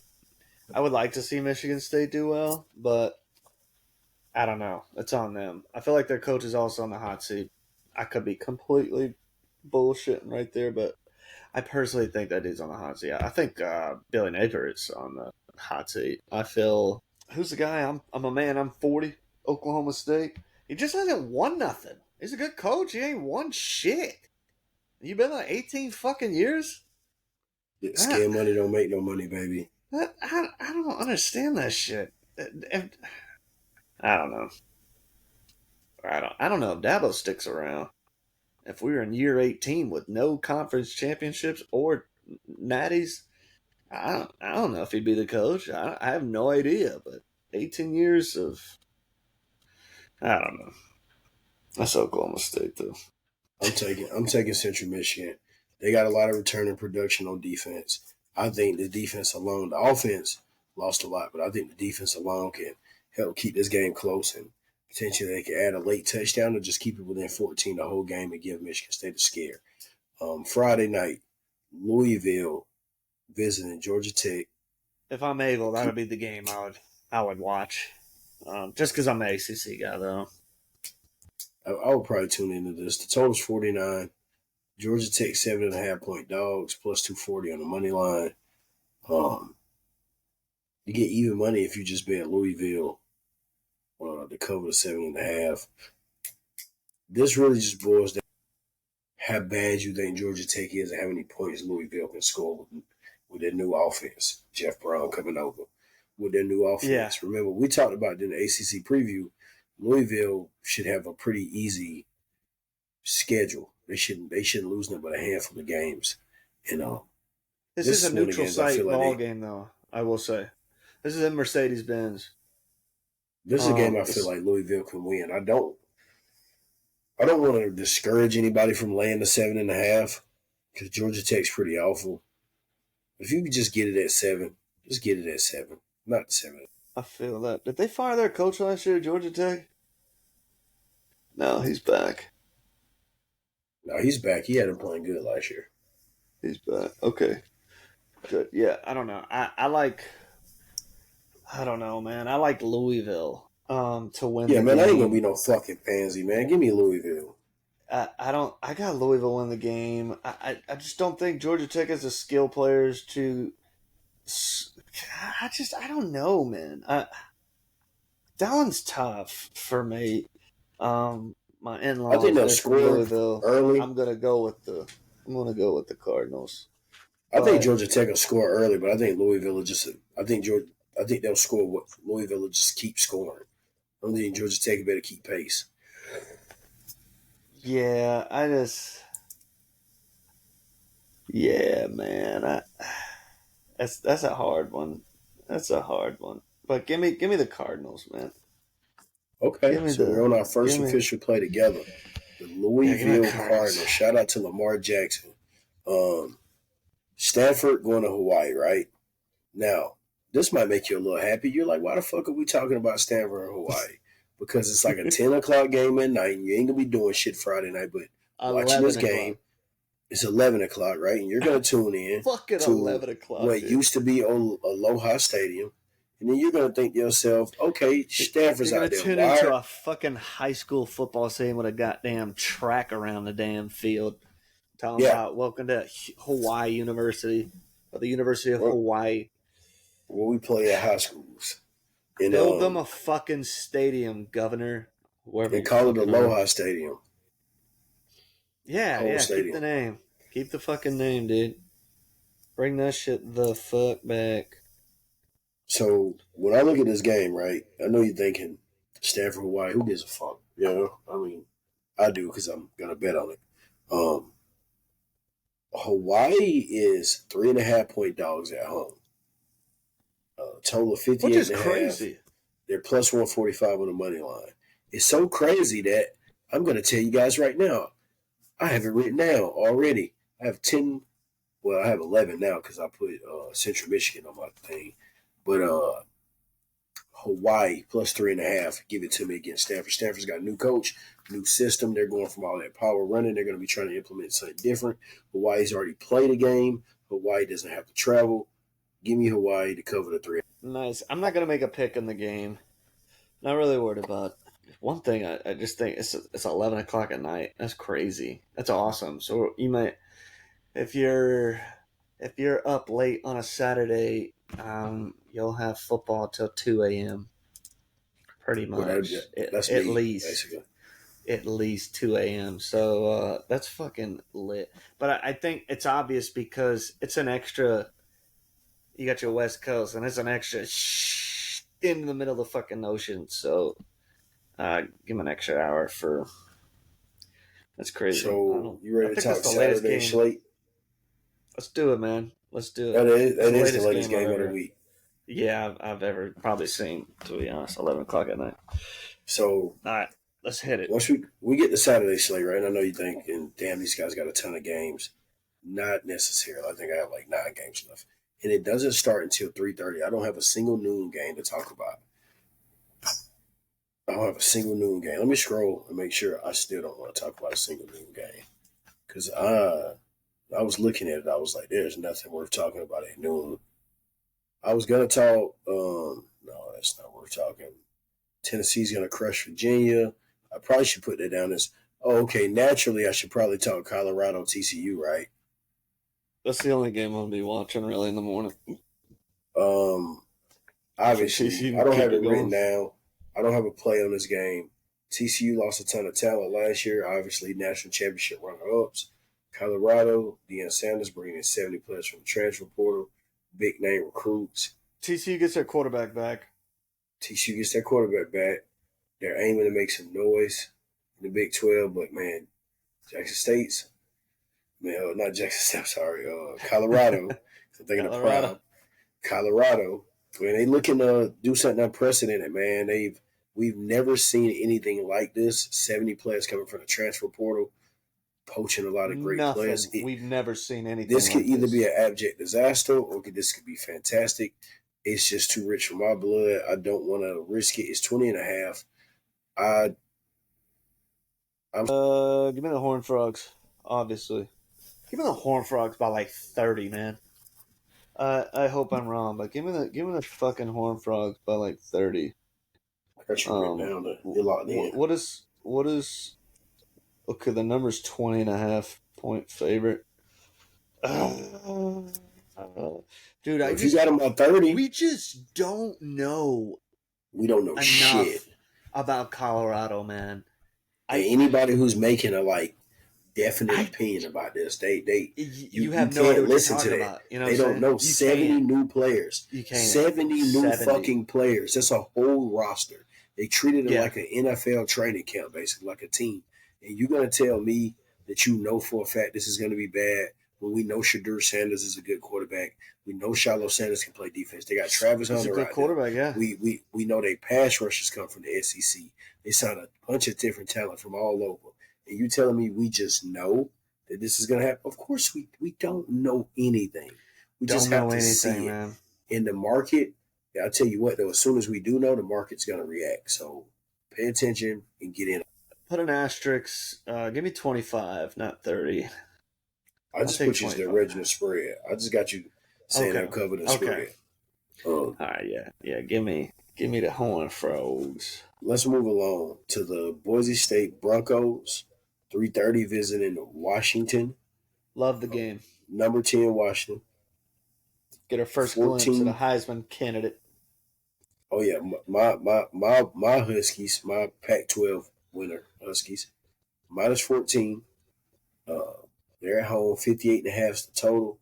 would like to see Michigan State do well, but I don't know. It's on them. I feel like their coach is also on the hot seat. I could be completely bullshitting right there, but I personally think that he's on the hot seat. I think Billy Napier is on the hot seat. I feel who's the guy? I'm a man. I'm 40. Oklahoma State. He just hasn't won nothing. He's a good coach. He ain't won shit. You been like 18 fucking years? Scare money don't make no money, baby. I don't understand that shit. I don't know. I don't know if Dabo sticks around. If we were in year 18 with no conference championships or natties, I don't know if he'd be the coach. I have no idea. But 18 years of I don't know. That's Oklahoma State though. I'm taking Central Michigan. They got a lot of returning production on defense. I think the defense alone, the offense lost a lot, but I think the defense alone can help keep this game close and potentially they can add a late touchdown or just keep it within 14 the whole game and give Michigan State a scare. Friday night, Louisville visiting Georgia Tech. If I'm able, that would be the game I would watch. Just because I'm an ACC guy though. I would probably tune into this. The total's 49. Georgia Tech 7.5-point dogs plus 240 on the money line. You get even money if you just bet Louisville to cover the 7.5. This really just boils down to how bad you think Georgia Tech is and how many points Louisville can score with their new offense. Jeff Brown coming over with their new offense. Yeah. Remember, we talked about in the ACC preview. Louisville should have a pretty easy schedule. They shouldn't lose them but a handful of games. This is a neutral site ball game, though. I will say, this is in Mercedes Benz. This is a game I feel like Louisville can win. I don't want to discourage anybody from laying the 7.5 because Georgia Tech's pretty awful. If you could just get it at 7, just get it at 7, not 7. I feel that. Did they fire their coach last year at Georgia Tech? No, he's back. No, he's back. He had him playing good last year. He's back. Okay. Good. Yeah, I don't know. I don't know, man. I like Louisville to win. Yeah, man, I ain't gonna be no fucking pansy, man. Give me Louisville. I don't. I got Louisville win the game. I just don't think Georgia Tech has the skill players to. I don't know, man. That one's tough for me. My in-laws. I think they'll score Louisville. early. I'm gonna go with the Cardinals. I think Georgia Tech will score early, but I think Louisville will just. I think they'll score. What Louisville will just keep scoring. I don't think Georgia Tech better keep pace. Yeah, man. That's a hard one. That's a hard one. But give me the Cardinals, man. Okay, so we're on our first official play together. The Louisville Cardinals. Shout out to Lamar Jackson. Stanford going to Hawaii, right? Now, this might make you a little happy. You're like, why the fuck are we talking about Stanford and Hawaii? Because it's like a 10 o'clock game at night, and you ain't going to be doing shit Friday night, but watching this game, it's 11 o'clock, right? And you're going to tune in fucking to 11 o'clock, what used to be on Aloha Stadium. And then you're going to think to yourself, okay, Stanford's out there. You're going to tune into a fucking high school football stadium with a goddamn track around the damn field. Talking about welcome to Hawaii University, or the University of Hawaii. Where we play at high schools. And, build them a fucking stadium, Governor. They call it Aloha Stadium. Yeah, stadium. Keep the name. Keep the fucking name, dude. Bring that shit the fuck back. So, when I look at this game, right, I know you're thinking, Stanford, Hawaii, who gives a fuck? You know? I mean, I do because I'm going to bet on it. Hawaii is 3.5-point dogs at home. Total of 58.5. Which is crazy. They're plus 145 on the money line. It's so crazy that I'm going to tell you guys right now. I have it written down already. I have 10. Well, I have 11 now because I put Central Michigan on my thing. But Hawaii plus 3.5. Give it to me against Stanford. Stanford's got a new coach, new system. They're going from all that power running. They're going to be trying to implement something different. Hawaii's already played a game. Hawaii doesn't have to travel. Give me Hawaii to cover the 3. Nice. I'm not going to make a pick in the game. Not really worried about one thing. I just think it's 11 o'clock at night. That's crazy. That's awesome. So you might, if you're up late on a Saturday, you'll have football till 2 a.m. Pretty much. That's at me, least. Basically. At least 2 a.m. So that's fucking lit. But I think it's obvious because it's an extra. You got your West Coast, and it's an extra in the middle of the fucking ocean. So, give him an extra hour for. That's crazy. So you ready to talk Saturday slate? Let's do it, man. Let's do it. That is the latest game of the week. Yeah, I've ever probably seen. To be honest, 11 o'clock at night. So, all right, let's hit it. Once we get the Saturday slate, right? And I know you think, and damn, these guys got a ton of games. Not necessarily. I think I have like 9 games left. And it doesn't start until 3:30. I don't have a single noon game to talk about. I don't have a single noon game. Let me scroll and make sure I still don't want to talk about a single noon game. Because I was looking at it. I was like, there's nothing worth talking about at noon. I was going to talk. No, that's not worth talking. Tennessee's going to crush Virginia. I probably should put that down as, okay, naturally I should probably talk Colorado TCU, right? That's the only game I'll be watching really in the morning. Obviously, I don't have it written down. I don't have a play on this game. TCU lost a ton of talent last year. Obviously, national championship runner-ups. Colorado, Deion Sanders bringing in 70 players from the transfer portal. Big name recruits. TCU gets their quarterback back. They're aiming to make some noise in the Big 12, but man, Jackson State's. Not Jackson State, sorry. Colorado. I'm thinking of Prime. Colorado. When they looking to do something unprecedented, man. We've never seen anything like this. 70 players coming from the transfer portal, poaching a lot of great players. We've never seen anything. This could either be an abject disaster or this could be fantastic. It's just too rich for my blood. I don't want to risk it. It's 20.5. Give me the Horned Frogs, obviously. Give me the Horned Frogs by like 30, man. I hope I'm wrong, but give me the fucking Horned Frogs by like 30. You're locked in. What is? Okay, the number's 20.5-point favorite. Dude, if you got them by 30, we just don't know. We don't know enough shit about Colorado, man. Anybody who's making a definite opinion about this, you have no idea what listen to that. About, you know they don't know 70 new players. 70 new fucking players. That's a whole roster. They treated it like an NFL training camp, basically, like a team. And you're gonna tell me that you know for a fact this is gonna be bad when we know Shedeur Sanders is a good quarterback. We know Shiloh Sanders can play defense. They got Travis Hunter. He's a good quarterback, yeah. We know they pass rushers come from the SEC. They signed a bunch of different talent from all over. And you telling me we just know that this is going to happen? Of course we don't know anything. We just have to see it in the market. I'll tell you what, though, as soon as we do know, the market's going to react. So pay attention and get in. Put an asterisk. Give me 25, not 30. I just put you as the original spread. I just got you saying I'm covered in spread. All right, yeah. Give me the Horned Frogs. Let's move along to the Boise State Broncos. 3:30 visiting Washington. Love the game. Number 10 Washington. Get our first glimpse of the Heisman candidate. Oh yeah, my Huskies, my Pac-12 winner Huskies, -14. They're at home. 58.5 is the total.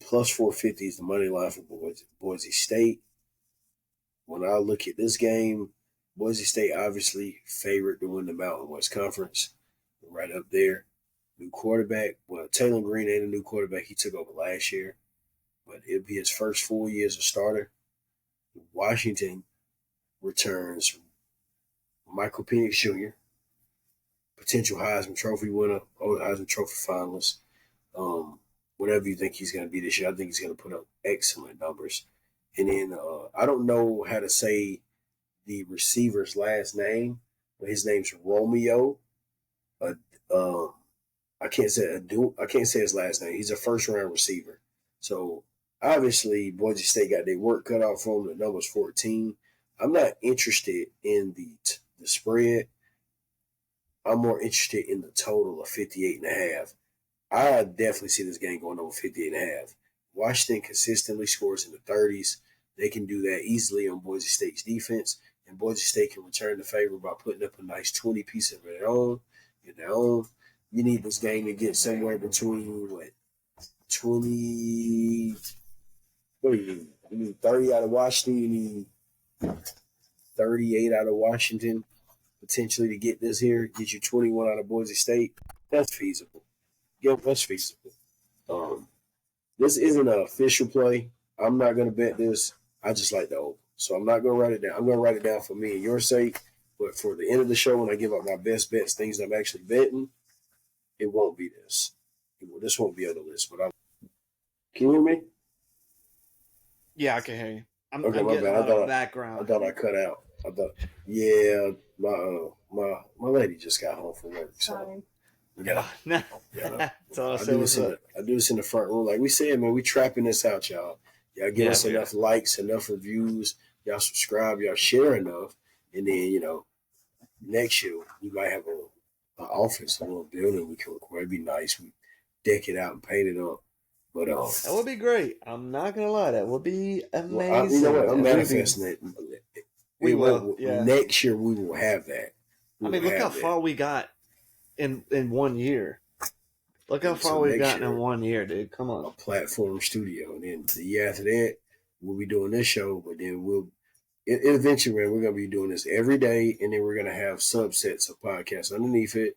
Plus 450 is the money line for Boise State. When I look at this game, Boise State obviously favored to win the Mountain West Conference. Right up there. New quarterback. Well, Taylor Green ain't a new quarterback. He took over last year. But it'll be his first full year as a starter. Washington returns Michael Penix Jr., potential Heisman Trophy winner, or Heisman Trophy finalist. Whatever you think he's going to be this year, I think he's going to put up excellent numbers. And then I don't know how to say the receiver's last name, but his name's Romeo. I can't say his last name. He's a first-round receiver. So obviously, Boise State got their work cut out for them. The number's 14. I'm not interested in the spread. I'm more interested in the total of 58.5. I definitely see this game going over 58.5. Washington consistently scores in the 30s. They can do that easily on Boise State's defense, and Boise State can return the favor by putting up a nice 20 piece of their own. You need this game to get somewhere between 20. What do you need? You need 30 out of Washington. You need 38 out of Washington potentially to get this here. Get you 21 out of Boise State. That's feasible. Yeah, that's feasible. This isn't an official play. I'm not going to bet this. I just like the over. So I'm not going to write it down. I'm going to write it down for me and your sake. But for the end of the show, when I give out my best bets, things I'm actually betting, it won't be this. This won't be on the list. But can you hear me? Yeah, I can hear you. I'm my getting bad. a lot of background. I thought I cut out. Yeah, my lady just got home from work. So yeah. So I do this in the front room. Like we said, man, we trapping this out, y'all. Y'all give us enough likes, enough reviews. Y'all subscribe, y'all share enough. And then, next year we might have an office, a little building we can record. It'd be nice. We deck it out and paint it up. But that would be great. I'm not gonna lie, that would be amazing. Well, you know what? I'm manifesting it. We will. Yeah. Next year we will have that. Look how far we got in 1 year. Look how far we've gotten in 1 year, dude. Come on. A platform studio. And then the year after that, we'll be doing this show, but then eventually, man, we're going to be doing this every day, and then we're going to have subsets of podcasts underneath it,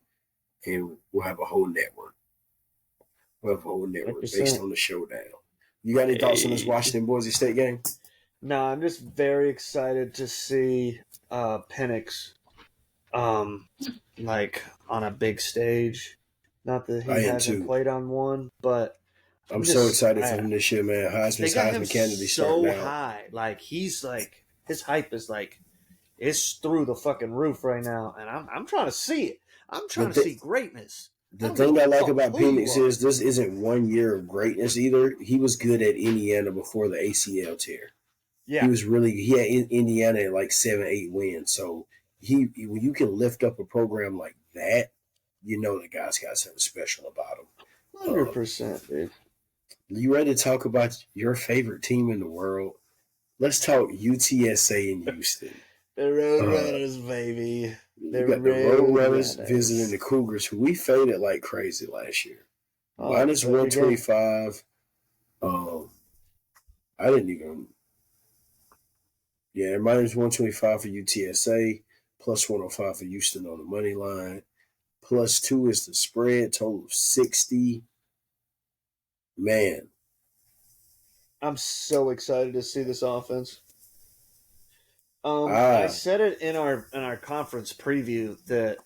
and we'll have a whole network. We'll have a whole network 100%. Based on the showdown. You got any thoughts on this Washington Boise State game? No, I'm just very excited to see Penix on a big stage. Not that he hasn't played on one, but I'm so excited for him this year, man. Heisman candidate so high. His hype is it's through the fucking roof right now, and I'm trying to see it. I'm trying to see greatness. The thing I like about Penix is this isn't 1 year of greatness either. He was good at Indiana before the ACL tear. Yeah, he had Indiana at 7-8 wins. So when you can lift up a program like that, the guy's got something special about him. 100%, dude. You ready to talk about your favorite team in the world? Let's talk UTSA in Houston. The Roadrunners, baby. You got the Roadrunners visiting the Cougars, who we faded like crazy last year. Minus 125. I didn't even. Yeah, minus 125 for UTSA, plus 105 for Houston on the money line. Plus 2 is the spread, total of 60. Man. I'm so excited to see this offense. I said it in our conference preview that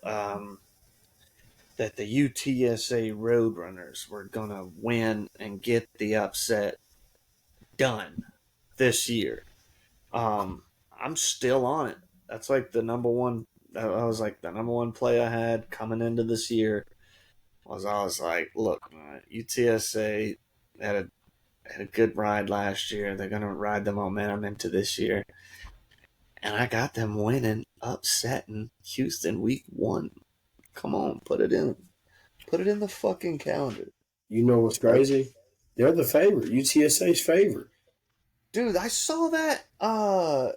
that the UTSA Roadrunners were gonna win and get the upset done this year. I'm still on it. That's like the number one. I was like the number one play I had coming into this year. I was like, look, UTSA had a good ride last year. They're gonna ride the momentum into this year, and I got them winning, upsetting Houston week 1. Come on, put it in the fucking calendar. You know what's crazy? They're the favorite. UTSA's favorite. Dude, I saw that. I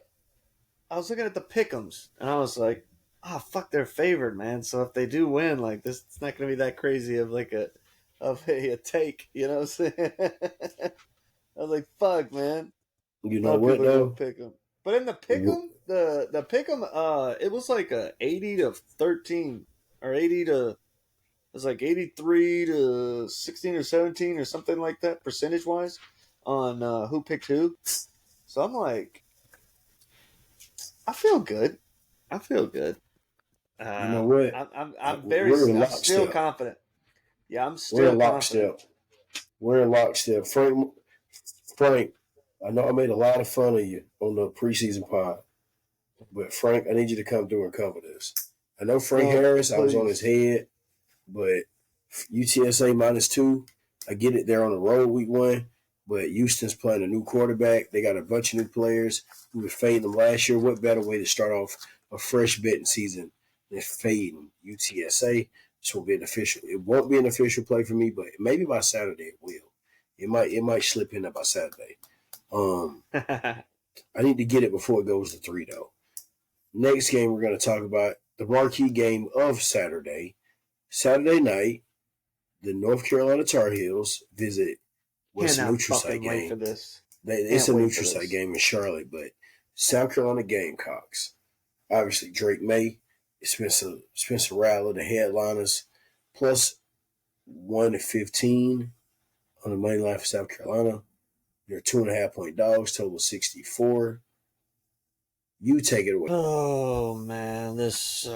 was looking at the pick'ems, and I was like, "Oh fuck, they're favored, man." So if they do win, like this, it's not gonna be that crazy of like a take. You know what I'm saying? I was like, "Fuck, man." You know what though? Pick 'em. But in the pick'em, the pick'em, it was like a 80-13 or 80 to. It was like 83 to 16 or 17 or something like that percentage wise on who picked who. So I'm like, I feel good. You know what? I'm still confident. Yeah, I'm still We're in lockstep. We're in lockstep. Frank, I know I made a lot of fun of you on the preseason pod, but Frank, I need you to come through and cover this. I know Frank Harris, I was on his head, but UTSA -2. I get it. They're on the road week 1, but Houston's playing a new quarterback. They got a bunch of new players. We were fading them last year. What better way to start off a fresh betting season than fading UTSA? This will be an official. It won't be an official play for me, but maybe by Saturday it will. It might slip in there by Saturday. I need to get it before it goes to 3 though. Next game we're going to talk about the marquee game of Saturday night. The North Carolina Tar Heels visit what's a neutral site game. It's a neutral site game in Charlotte, but South Carolina Gamecocks. Obviously, Drake May, Spencer Rattler, the headliners, plus 1-15 on the money line for South Carolina. They're 2.5-point dogs, total 64. You take it away. Oh man, this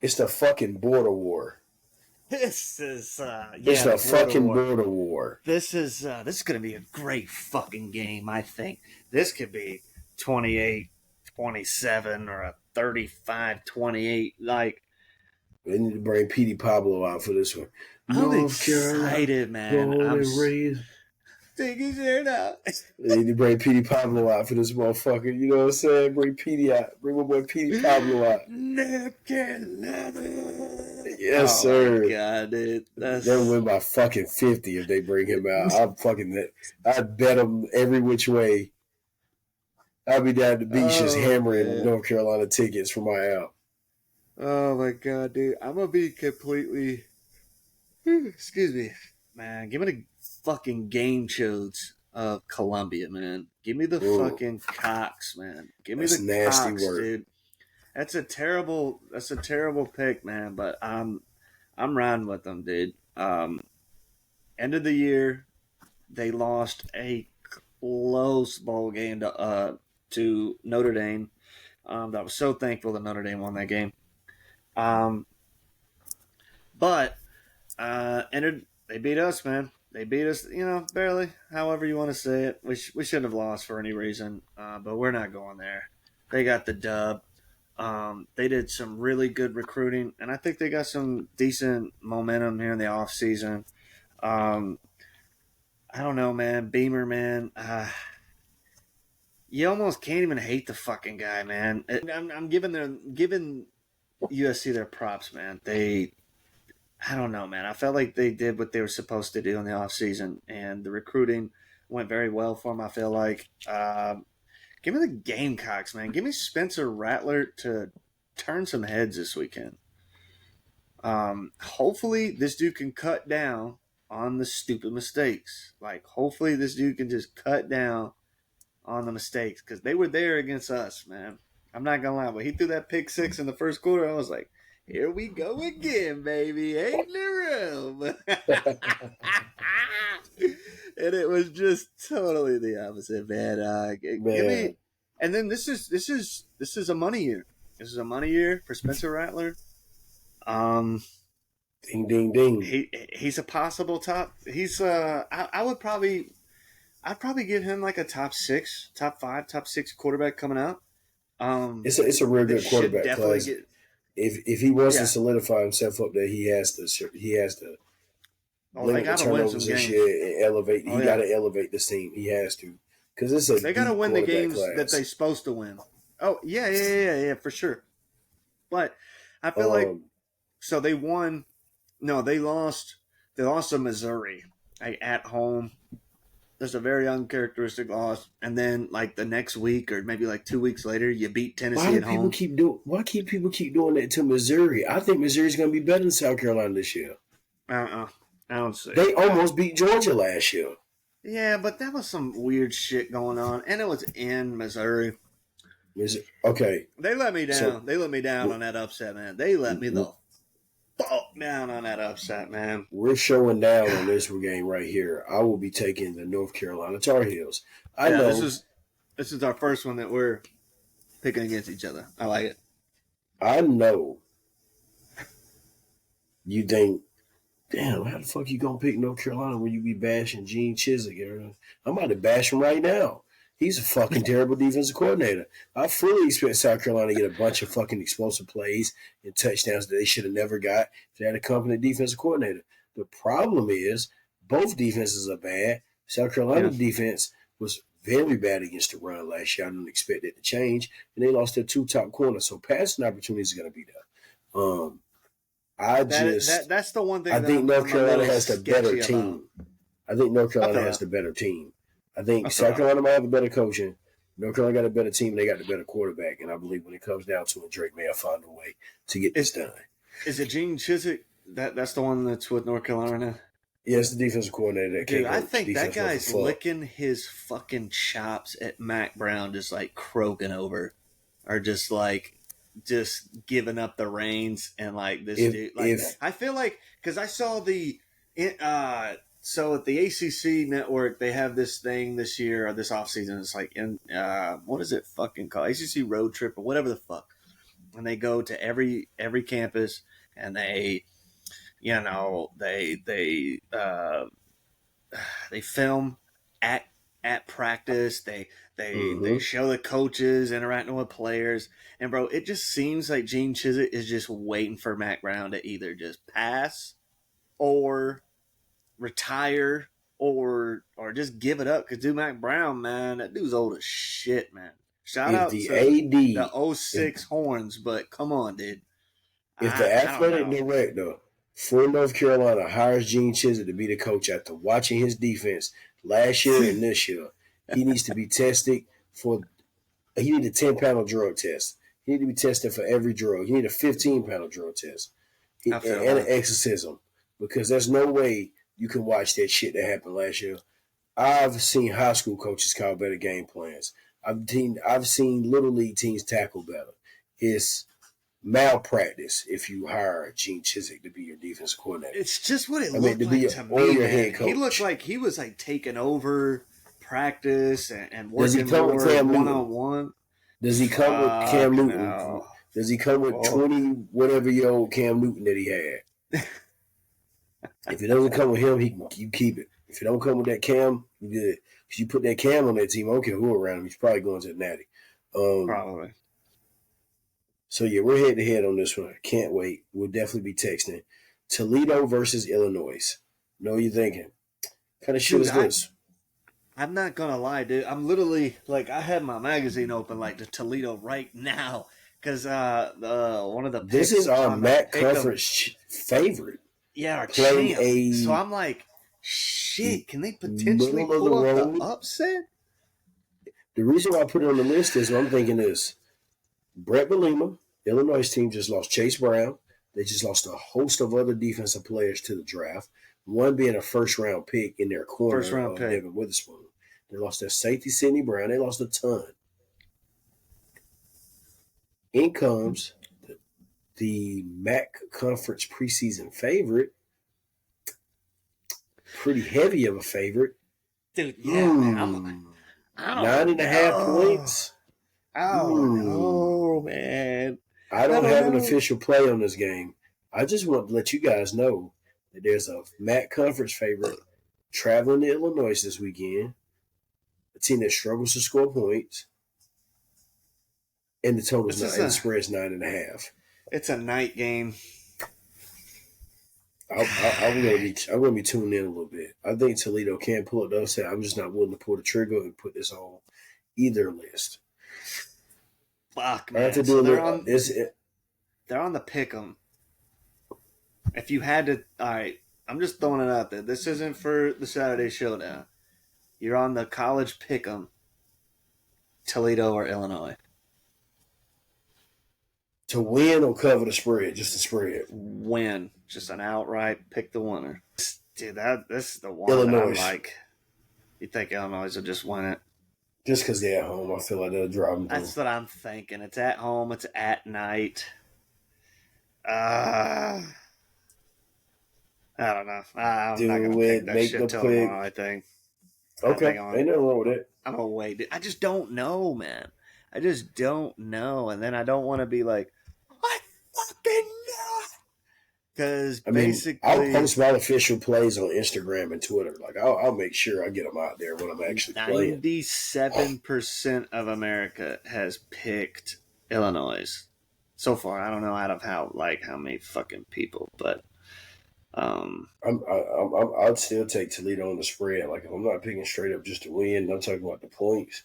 it's the fucking border war. This is it's the fucking border war. This is gonna be a great fucking game. I think this could be 28-27 or a 35-28. Like they need to bring Petey Pablo out for this one. I'm excited, man. I'm raised. Take his shirt out. They need to bring Petey Pablo out for this motherfucker. You know what I'm saying? Bring Petey out. Bring my boy Petey Pablo out. North Carolina. Yes, sir. My God, dude. They'll win by fucking 50 if they bring him out. I'd bet them every which way. I'll be down at the beach just hammering North Carolina tickets for my out. Oh my God, dude. I'm gonna be completely excuse me. Man, give me the fucking game shows of Columbia, man. Give me the fucking Cox, man. Give me the nasty Cox, work. Dude. That's a terrible pick, man, but I'm riding with them, dude. End of the year, they lost a close bowl game to Notre Dame. I was so thankful that Notre Dame won that game. But they beat us, man. They beat us, barely. However you want to say it, we shouldn't have lost for any reason. But we're not going there. They got the dub. They did some really good recruiting, and I think they got some decent momentum here in the off season. I don't know, man. Beamer, man. You almost can't even hate the fucking guy, man. I'm giving USC their props, man. I don't know, man. I felt like they did what they were supposed to do in the offseason, and the recruiting went very well for them, I feel like. Give me the Gamecocks, man. Give me Spencer Rattler to turn some heads this weekend. Hopefully this dude can cut down on the stupid mistakes. Like, hopefully this dude can just cut down on the mistakes, because they were there against us, man. I'm not going to lie. When he threw that pick 6 in the first quarter, I was like, Here we go again, baby. Ain't in the room. And it was just totally the opposite, man. Give me, and then this is a money year. This is a money year for Spencer Rattler. Ding, ding, ding. He's a possible top. He's I'd probably give him like a top 5, top 6 quarterback coming out. It's a real good quarterback class. If he wants to solidify himself up there, he has to limit the turnovers this year and elevate. He got to elevate this team. He has to, because they got to win the games that they're supposed to win. Oh yeah, for sure. But I feel like so they won. No, they lost. They lost to Missouri at home. There's a very uncharacteristic loss, and then like the next week or maybe like 2 weeks later, you beat Tennessee at home. Why keep people keep doing that to Missouri? I think Missouri's going to be better than South Carolina this year. I don't see. They almost beat Georgia last year. Yeah, but that was some weird shit going on, and it was in Missouri. Okay. They let me down. They let me down on that upset, man. They let me the fuck down on that upset, man. We're showing down on this game right here. I will be taking the North Carolina Tar Heels. I know this is our first one that we're picking against each other. I like it. I know you think, damn, how the fuck you gonna pick North Carolina when you be bashing Gene Chizik? I'm about to bash him right now. He's a fucking terrible defensive coordinator. I fully expect South Carolina to get a bunch of fucking explosive plays and touchdowns that they should have never got if they had a competent defensive coordinator. The problem is both defenses are bad. South Carolina's defense was very bad against the run last year. I didn't expect it to change. And they lost their 2 top corners. So passing opportunities are going to be there. That's the one thing I think North Carolina has the better team. I think North Carolina has the better team. I think South Carolina might have a better coaching. North Carolina got a better team. And they got the better quarterback. And I believe when it comes down to it, Drake may have found a way to get this done. Is it Gene Chizik? That's the one that's with North Carolina now? Yeah, it's the defensive coordinator. Dude, I think that guy's licking his fucking chops at Mac Brown, just like croaking over. Or just giving up the reins. And like this dude. Like, I feel like, because I saw so at the ACC network, they have this thing this year or this offseason. It's like what is it fucking called? ACC road trip or whatever the fuck. And they go to every campus and they film at practice. They show the coaches interacting with players. And bro, it just seems like Gene Chizik is just waiting for Mac Brown to either just pass or retire or just give it up. Because dude, Mac Brown, man, that dude's old as shit, man. Shout out the to AD, the 06 Horns, but come on, dude. If the athletic director for North Carolina hires Gene Chizik to be the coach after watching his defense last year and this year, he needs to be tested he need a 10-panel drug test. He need to be tested for every drug. He need a 15-panel drug test. And an exorcism. Because there's no way you can watch that shit that happened last year. I've seen high school coaches call better game plans. I've seen little league teams tackle better. It's malpractice if you hire Gene Chizik to be your defense coordinator. It's just what it looked like to me. Your head coach. He looked like he was like taking over practice and working more one-on-one. Does he come with Cam Newton? No. Does he come with 20-whatever-year-old Cam Newton that he had? If it doesn't come with him, you keep it. If it don't come with that Cam, you good. If you put that Cam on that team, I don't care who around him, he's probably going to the Natty. Probably. So, yeah, we're head-to-head on this one. Can't wait. We'll definitely be texting. Toledo versus Illinois. Know what you're thinking. What kind of shit is this? I'm not going to lie, dude. I'm literally, I have my magazine open, the Toledo right now. Because one of the picks, this is our MAC conference favorite. Yeah, our champ. So I'm like, shit, can they potentially pull up the upset? The reason why I put it on the list is I'm thinking is Brett Bielema, Illinois team just lost Chase Brown. They just lost a host of other defensive players to the draft. One being a first-round pick in their corner, Devin Witherspoon. They lost their safety, Sidney Brown. They lost a ton. In comes the MAC Conference preseason favorite. Pretty heavy of a favorite. Dude, yeah, man. I don't 9.5 points. Oh, no, man. I don't have an official play on this game. I just want to let you guys know that there's a MAC Conference favorite traveling to Illinois this weekend. A team that struggles to score points. And the total's and the spread's 9.5. It's a night game. I'm gonna be tuning in a little bit. I think Toledo can pull it. Though, say I'm just not willing to pull the trigger and put this on either list. Fuck, man. I have to do they're on the pick'em. If you had to, all right. I'm just throwing it out there. This isn't for the Saturday Showdown. You're on the college pick'em. Toledo or Illinois. To win or cover the spread, just the spread. Win, just an outright pick the winner. Dude, this is the one Illinois. That I'm like. You think Illinois will just win it? Just because they're at home, I feel like they'll drive them. That's what I'm thinking. It's at home. It's at night. I don't know. I'm not gonna pick that shit till tomorrow, I think. Okay, ain't nothing wrong with it. I'm gonna wait. I just don't know, man. I just don't know, and then I don't want to be like, I fucking know. Because basically, I'll post my official plays on Instagram and Twitter. Like, I'll make sure I get them out there when I'm actually playing. 97% of America has picked Illinois so far. I don't know out of how many fucking people, but I'd still take Toledo on the spread. Like, if I'm not picking straight up just to win, I'm talking about the points.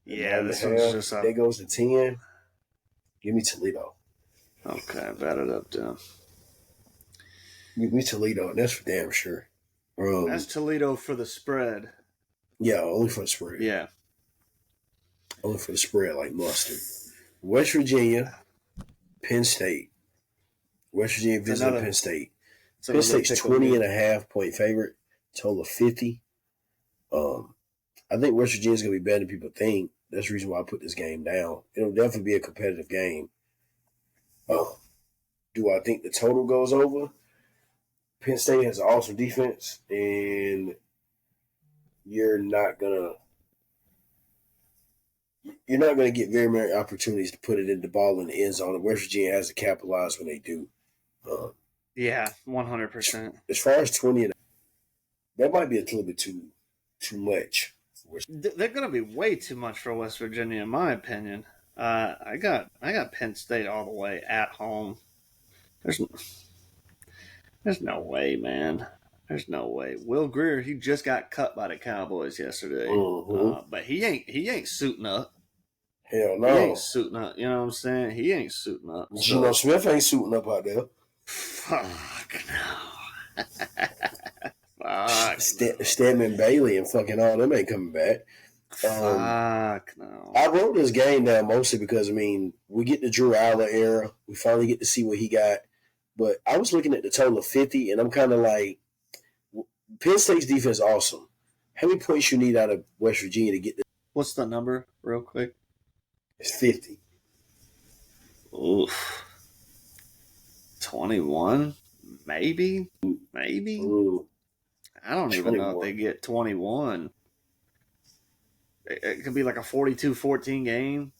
Yeah, this one's just it goes to 10. Give me Toledo. Okay, bet it up, down. Give me Toledo, and that's for damn sure. That's Toledo for the spread. Yeah, only for the spread. Yeah. Only for the spread, like mustard. West Virginia, Penn State. West Virginia visiting Penn State. Penn State's 20.5 point favorite, total of 50. I think West Virginia's going to be better than people think. That's the reason why I put this game down. It'll definitely be a competitive game. Do I think the total goes over? Penn State has an awesome defense, and you're not gonna get very many opportunities to put it in the ball in the end zone. And West Virginia has to capitalize when they do. Yeah, 100%. As far as 20, that might be a little bit too much. They're going to be way too much for West Virginia, in my opinion. I got Penn State all the way at home. There's no way, man. There's no way. Will Grier, he just got cut by the Cowboys yesterday, but he ain't suiting up. Hell no, he ain't suiting up. You know what I'm saying? He ain't suiting up. Geno Smith ain't suiting up out there. Fuck no. Stedman Bailey and fucking all them ain't coming back. Fuck no. I wrote this game down mostly because, we get the Drew Allar era. We finally get to see what he got. But I was looking at the total of 50, and I'm kind of like, Penn State's defense is awesome. How many points you need out of West Virginia to get this? What's the number, real quick? It's 50. Oof. 21? Maybe? Ooh. I don't even know if they get 21. It could be like a 42-14 game.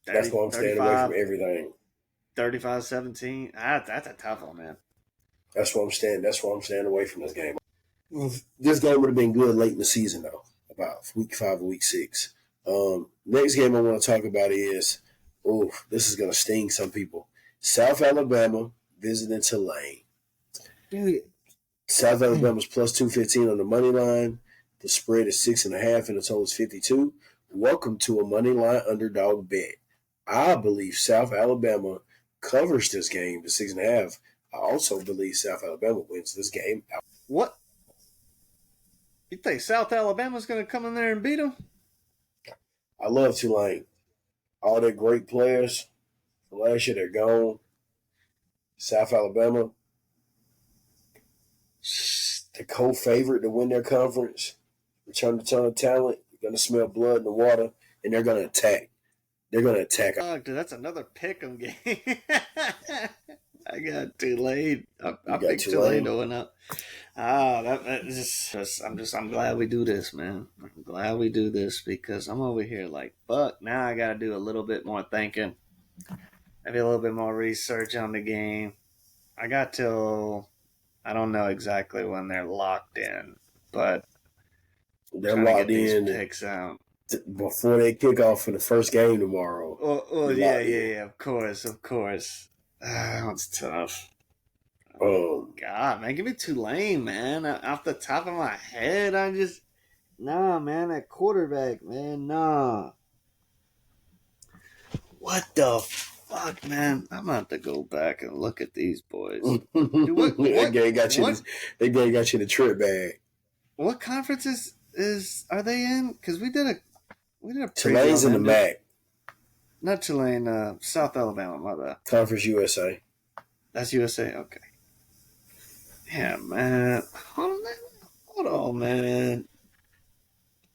That's why I'm staying away from everything. 35-17. That's a tough one, man. That's why I'm staying away from this game. This game would have been good late in the season, though, about week 5 or week 6. Next game I want to talk about is, this is going to sting some people. South Alabama visiting Tulane. Dude. South Alabama's plus 215 on the money line. The spread is 6.5 and the total is 52. Welcome to a money line underdog bet. I believe South Alabama covers this game to 6.5. I also believe South Alabama wins this game out. What? You think South Alabama's going to come in there and beat them? I love Tulane. All their great players from last year, they're gone. South Alabama, the co-favorite to win their conference. Return a ton of talent. You're going to smell blood in the water, and they're going to attack. They're going to attack. Oh, dude, that's another pick'em game. I got Tulane. I picked Tulane to win up. That just I'm glad we do this, man. I'm glad we do this because I'm over here like, fuck. Now I got to do a little bit more thinking, maybe a little bit more research on the game. I got till I don't know exactly when they're locked in, but they're locked in. Picks out before they kick off for the first game tomorrow. Oh yeah. Of course. That's tough. Oh God, man, give me Tulane, man. Off the top of my head, man. That quarterback, man, nah. What the fuck, man? I'm gonna have to go back and look at these boys. Dude, that game got you. That game got you the trip bag. What conferences are they in? Because we did a Tulane's in the MAC. Not Tulane, South Alabama, my bad. Conference USA. That's USA? Okay. Yeah, man. Hold on, man.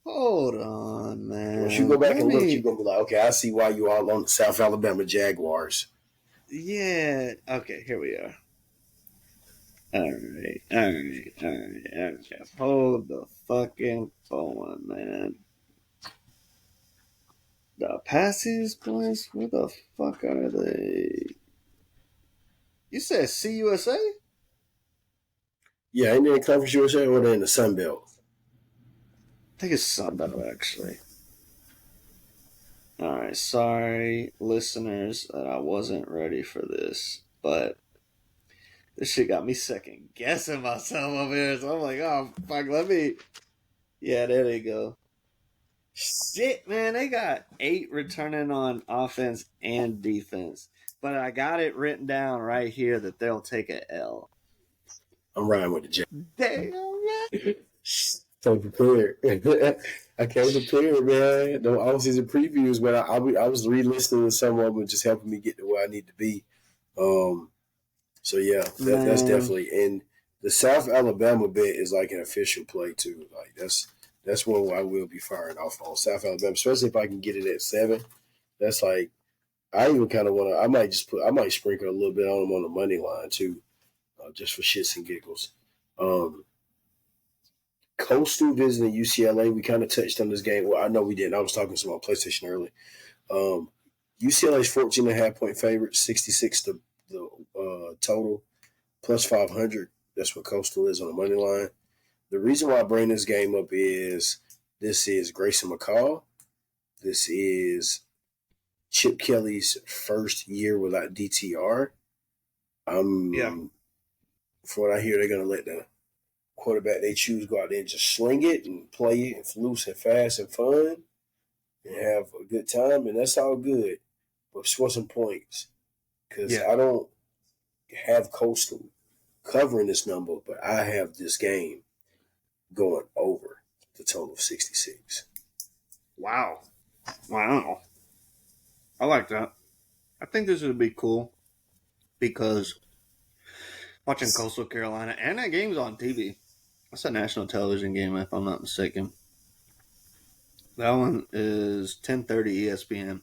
Once you go back and look, you're going to be like, okay, I see why you all on the South Alabama Jaguars. Yeah. Okay, here we are. All right. Hold the fucking phone, man. The Passies boys? Where the fuck are they? You said CUSA? Yeah, ain't they in Conference USA or they in the Sun Belt? I think it's Sun Belt, actually. Alright, sorry, listeners, that I wasn't ready for this, but this shit got me second guessing myself over here, so I'm like, oh, fuck, Yeah, there they go. Shit, man, they got 8 returning on offense and defense. But I got it written down right here that they'll take a L. I'm riding with the Jets. Damn, man. So prepared. I came prepared, man. The off-season previews, but I was re-listening to some of them, just helping me get to where I need to be. So yeah, that's definitely. And the South Alabama bet is like an official play too. Like that's one I will be firing off on South Alabama, especially if I can get it at 7. That's like I even kind of want to. I might sprinkle a little bit on them on the money line too, just for shits and giggles. Coastal visiting UCLA. We kind of touched on this game. Well, I know we didn't. I was talking to someone on PlayStation early. UCLA's 14.5 point favorite, 66 the total, plus 500. That's what Coastal is on the money line. The reason why I bring this game up is this is Grayson McCall. This is Chip Kelly's first year without DTR. From what I hear, they're going to let the quarterback they choose go out there and just sling it and play it. It's loose and fast and fun and have a good time, and that's all good. But score some points because I don't have Coastal covering this number, but I have this game going over the total of 66. Wow. I like that. I think this would be cool because watching Coastal Carolina, and that game's on TV. That's a national television game, if I'm not mistaken. That one is 10:30 ESPN.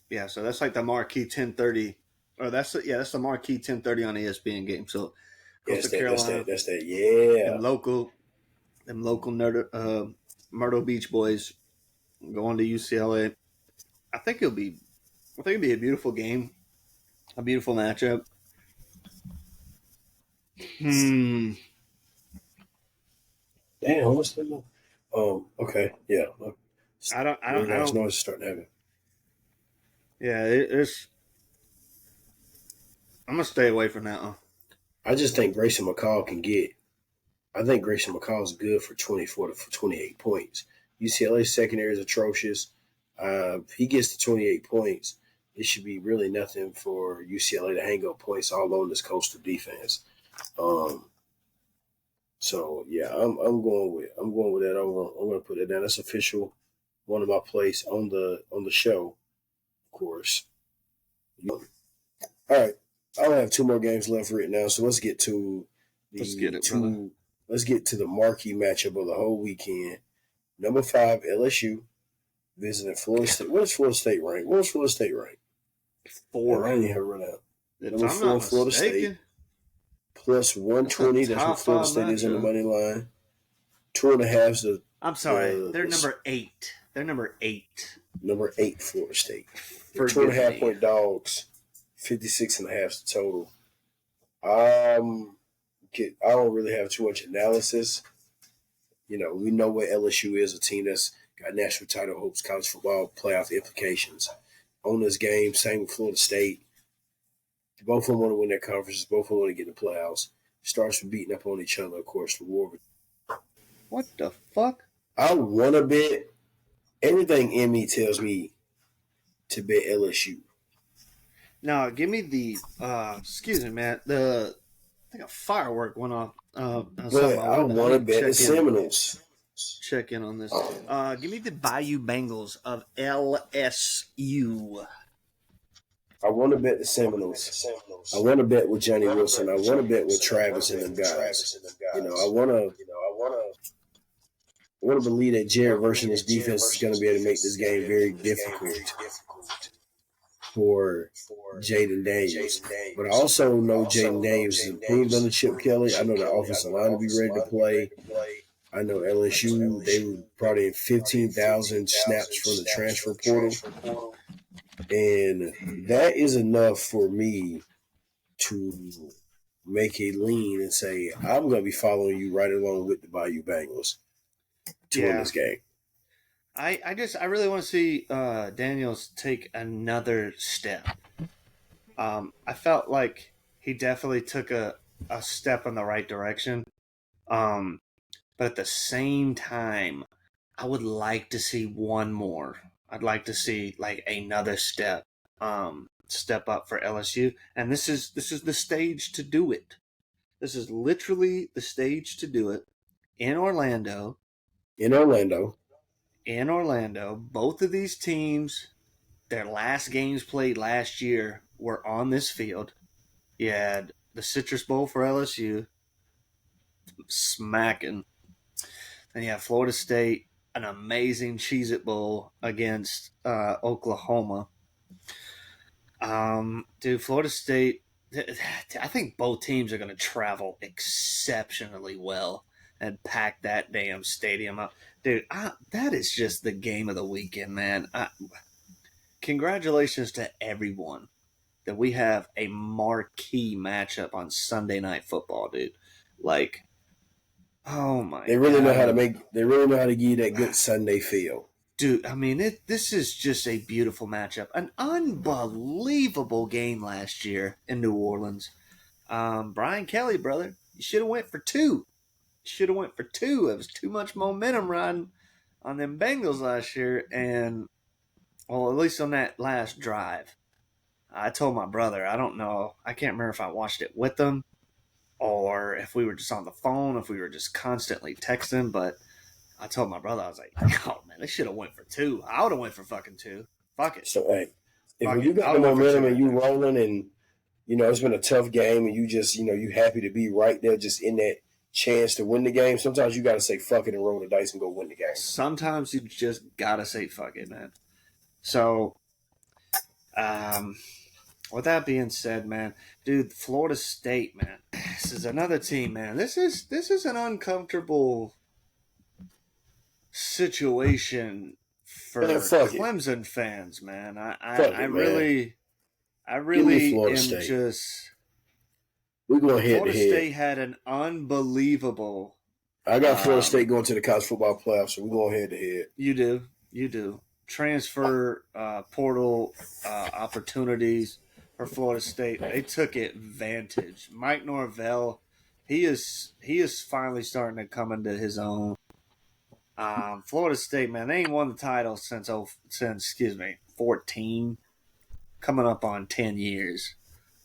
Yeah, so that's like the marquee 10:30, or that's the marquee 10:30 on ESPN game. So Coastal Carolina, that's that, yeah. Them local Myrtle Beach boys going to UCLA. I think it'll be a beautiful game, a beautiful matchup. Damn, what's that? Okay, yeah. I don't know it's starting to happen. Yeah, it's. I'm gonna stay away from that one. I just think Grayson McCall can get. I think Grayson McCall is good for 24 to 28 points. UCLA's secondary is atrocious. If he gets to 28 points, it should be really nothing for UCLA to hang up points all on this Coastal defense. So yeah, I'm going with that. I'm going to put it down. That's official. One of my plays on the show, of course. All right, I only have 2 more games left right now, so let's get to let's get to the marquee matchup of the whole weekend. Number 5 LSU visiting Florida State. What is Florida State ranked? What is Florida State ranked? 4. I didn't have run out. If I'm not Florida mistaken, State. Plus 120. That's what Florida State is in the money line. 2.5. I'm sorry. They're number 8. They're number 8. Number 8, Florida State. 2.5 point dogs. 56.5 total. I don't really have too much analysis. We know what LSU is, a team that's got national title hopes, college football playoff implications. On this game, same with Florida State. Both of them want to win their conferences. Both of them want to get in the playoffs. Starts with beating up on each other, of course, the war. What the fuck? I want to bet. Everything in me tells me to bet LSU. Now, give me the, excuse me, man. I think a firework went off. But I want to bet the Seminoles. Check in on this. Give me the Bayou Bengals of LSU. I want to bet the Seminoles. I want to bet with Johnny Wilson. I want to bet with Travis and them guys. I want to believe that Jared versus his defense is going to be able to make this game very difficult for Jaden Daniels. But I also know Jaden Daniels is improved under Chip Kelly. I know the offensive line will be ready to play. I know LSU, they were brought in 15,000 snaps from the transfer portal. And that is enough for me to make a lean and say, I'm going to be following you right along with the Bayou Bengals to win this game. I really want to see Daniels take another step. I felt like he definitely took a step in the right direction. But at the same time, I would like to see one more. I'd like to see like another step up for LSU. And this is the stage to do it. This is literally the stage to do it in Orlando. Both of these teams, their last games played last year were on this field. You had the Citrus Bowl for LSU, smacking. Then you have Florida State, an amazing Cheez-It Bowl against Oklahoma. Florida State, I think both teams are going to travel exceptionally well and pack that damn stadium up. Dude, that is just the game of the weekend, man. Congratulations to everyone that we have a marquee matchup on Sunday Night Football, dude. Like, oh my! They really know how to give you that good Sunday feel, dude. I mean, this is just a beautiful matchup. An unbelievable game last year in New Orleans. Brian Kelly, brother, you should have went for 2. It was too much momentum riding on them Bengals last year, and at least on that last drive. I told my brother, I don't know, I can't remember if I watched it with them or if we were just on the phone, if we were just constantly texting, but I told my brother, I was like, oh man, they should have went for 2. I would have went for fucking 2. Fuck it. So, hey, if you got the momentum and you rolling and, it's been a tough game and you just, you happy to be right there just in that chance to win the game, sometimes you got to say fuck it and roll the dice and go win the game. Sometimes you just got to say fuck it, man. So, with that being said, man, dude, Florida State, man, this is another team, man. This is an uncomfortable situation for Clemson fans, man. I really am State. just. We're going head to head. Florida State had an unbelievable. I got Florida State going to the college football playoffs, so we're going head to head. You do. Transfer portal opportunities for Florida State. They took advantage. Mike Norvell, he is finally starting to come into his own. Florida State, man, they ain't won the title since 14, coming up on 10 years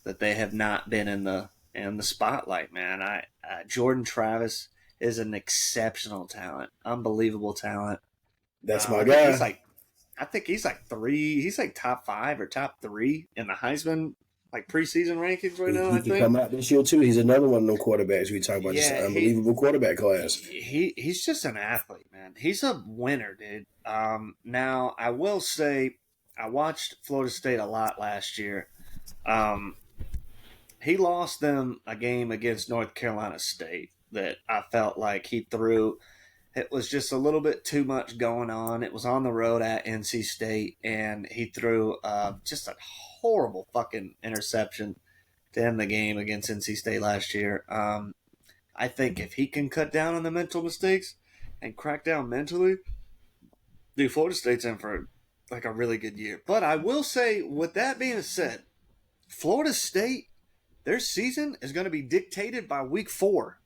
that they have not been in the spotlight, man. Jordan Travis is an exceptional talent, unbelievable talent. That's my guy. I think he's like 3. He's like top 5 or top 3 in the Heisman like preseason rankings right now. He I can think come out this year too. He's another one of them quarterbacks we talk about. Just an unbelievable quarterback class. He's just an athlete, man. He's a winner, dude. Now I will say I watched Florida State a lot last year. He lost them a game against North Carolina State that I felt like he threw. It was just a little bit too much going on. It was on the road at NC State, and he threw just a horrible fucking interception to end the game against NC State last year. I think if he can cut down on the mental mistakes and crack down mentally, dude, Florida State's in for like a really good year. But I will say, with that being said, Florida State, their season is going to be dictated by week 4.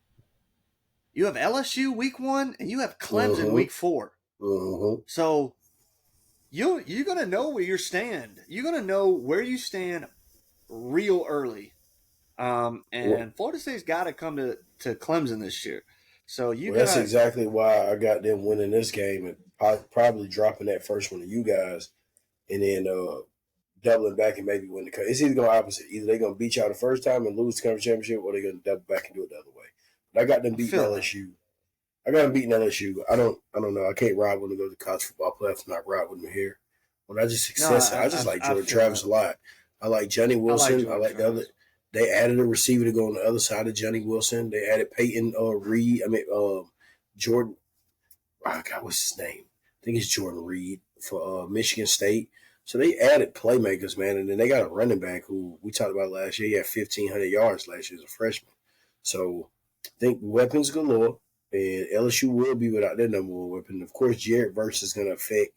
You have LSU week 1, and you have Clemson week 4. So you're going to know where you stand. You're going to know where you stand real early. And Florida State's got to come to Clemson this year. So that's exactly why I got them winning this game and probably dropping that first one to you guys, and then doubling back and maybe win the cut. It's either going opposite. Either they're going to beat y'all the first time and lose the conference championship, or they're going to double back and do it the other way. But I got them beating LSU. I got them beating LSU. I don't know. I can't ride when they go to the college football playoffs. Not ride with them here. When I just I just like Jordan Travis a lot. I like Johnny Wilson. I like the other. They added a receiver to go on the other side of Johnny Wilson. They added Peyton Reed. Jordan. Oh God, what's his name? I think it's Jordan Reed for Michigan State. So they added playmakers, man, and then they got a running back who we talked about last year. He had 1,500 yards last year as a freshman. So I think weapons galore, and LSU will be without their number one weapon. Of course, Jared Verse is going to affect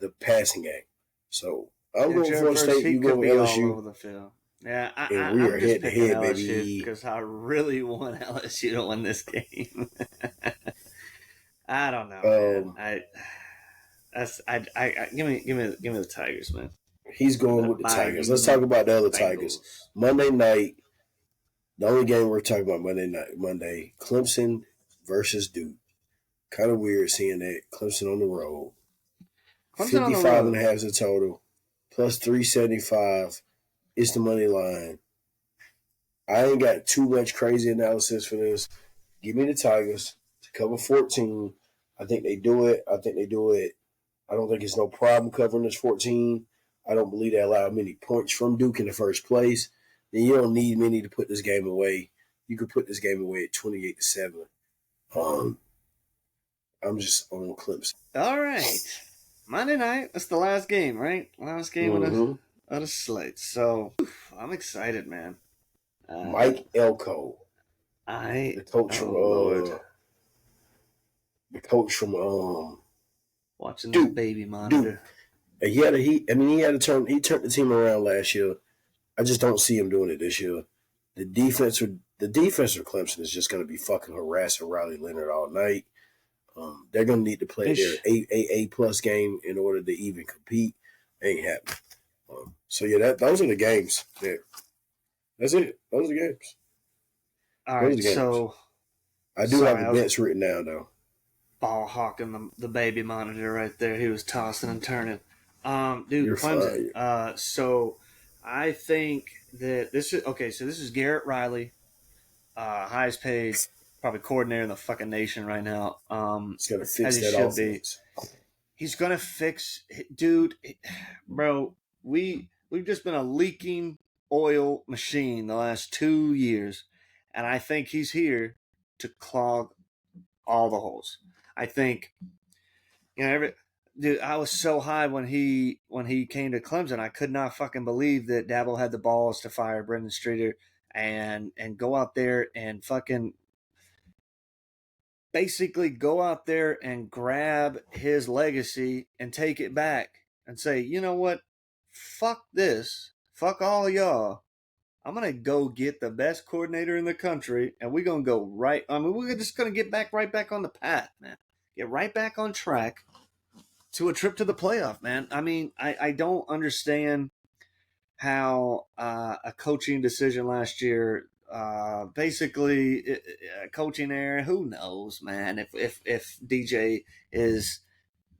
the passing game. So I'm going for Florida State. You go with LSU. All over the field. Yeah, I'm just head to head, baby. Because I really want LSU to win this game. I don't know, man. Give me the Tigers, man. He's going with the Tigers. Let's talk about the other Tigers. Monday night, the only game we're talking about Monday, Clemson versus Duke. Kind of weird seeing that Clemson on the road. 55.5 is the total, plus 375 is the money line. I ain't got too much crazy analysis for this. Give me the Tigers to cover 14. I think they do it. I don't think it's no problem covering this 14. I don't believe they allow many points from Duke in the first place. Then you don't need many to put this game away. You could put this game away at 28-7. I'm just on Clemson. All right. Monday night. That's the last game, right? Last game of the slate. So I'm excited, man. Mike Elko. The coach from watching Duke, the baby monitor. Duke. He had to he turned the team around last year. I just don't see him doing it this year. The defense for Clemson is just going to be fucking harassing Riley Leonard all night. They're going to need to play their A+ game in order to even compete. Ain't happening. Those are the games. That's it. Those are the games. All right, so I do have the bets written down though. Ball hawking the baby monitor right there. He was tossing and turning. Dude, You're Clemson. So I think that this is okay. So this is Garrett Riley, highest paid probably coordinator in the fucking nation right now. He's gonna fix that offense. He's gonna fix, dude, bro. We've just been a leaking oil machine the last 2 years, and I think he's here to clog all the holes. I think, dude, I was so high when he came to Clemson. I could not fucking believe that Dabo had the balls to fire Brendan Streeter and go out there and fucking basically go out there and grab his legacy and take it back and say, you know what? Fuck this. Fuck all y'all. I'm going to go get the best coordinator in the country, and we're going to go right. We're just going to get right back on the path, man. Get right back on track to a trip to the playoff, man. I don't understand how a coaching decision last year, basically a coaching error. Who knows, man? If DJ is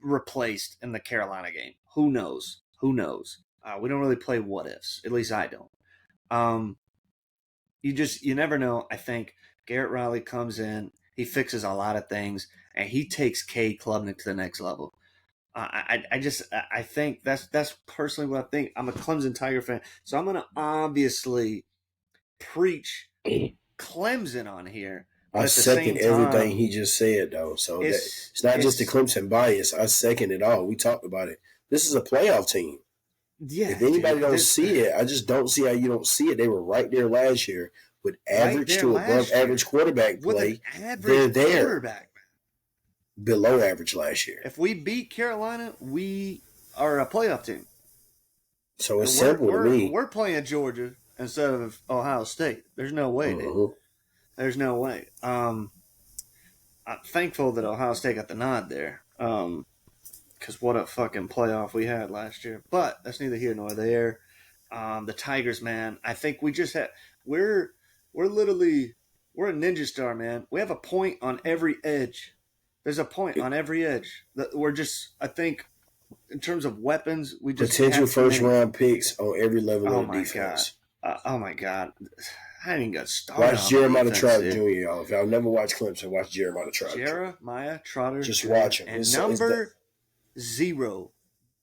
replaced in the Carolina game, who knows? We don't really play what ifs. At least I don't. You never know. I think Garrett Riley comes in, he fixes a lot of things, and he takes Cade Klubnik to the next level. I think that's personally what I think. I'm a Clemson Tiger fan, so I'm gonna obviously preach Clemson on here. I second everything he just said, though. So it's not just the Clemson bias. I second it all. We talked about it. This is a playoff team. Yeah. If anybody don't see it, I just don't see how you don't see it. They were right there last year with average to above average quarterback play. They're there. Below average last year. If we beat Carolina, we are a playoff team. So it's simple to me. We're playing Georgia instead of Ohio State. There's no way, dude. There's no way. I'm thankful that Ohio State got the nod there. Because what a fucking playoff we had last year. But that's neither here nor there. The Tigers, man. I think we just had. We're a ninja star, man. We have a point on every edge. There's a point on every edge. We're just, I think, in terms of weapons, we just potential first round picks on every level of defense. Oh my God. I ain't even got started. Watch Jeremiah Trotter Jr., y'all. If y'all never watched Clemson, watch Jeremiah Trotter. Jeremiah Trotter. Just watch him. And number 0,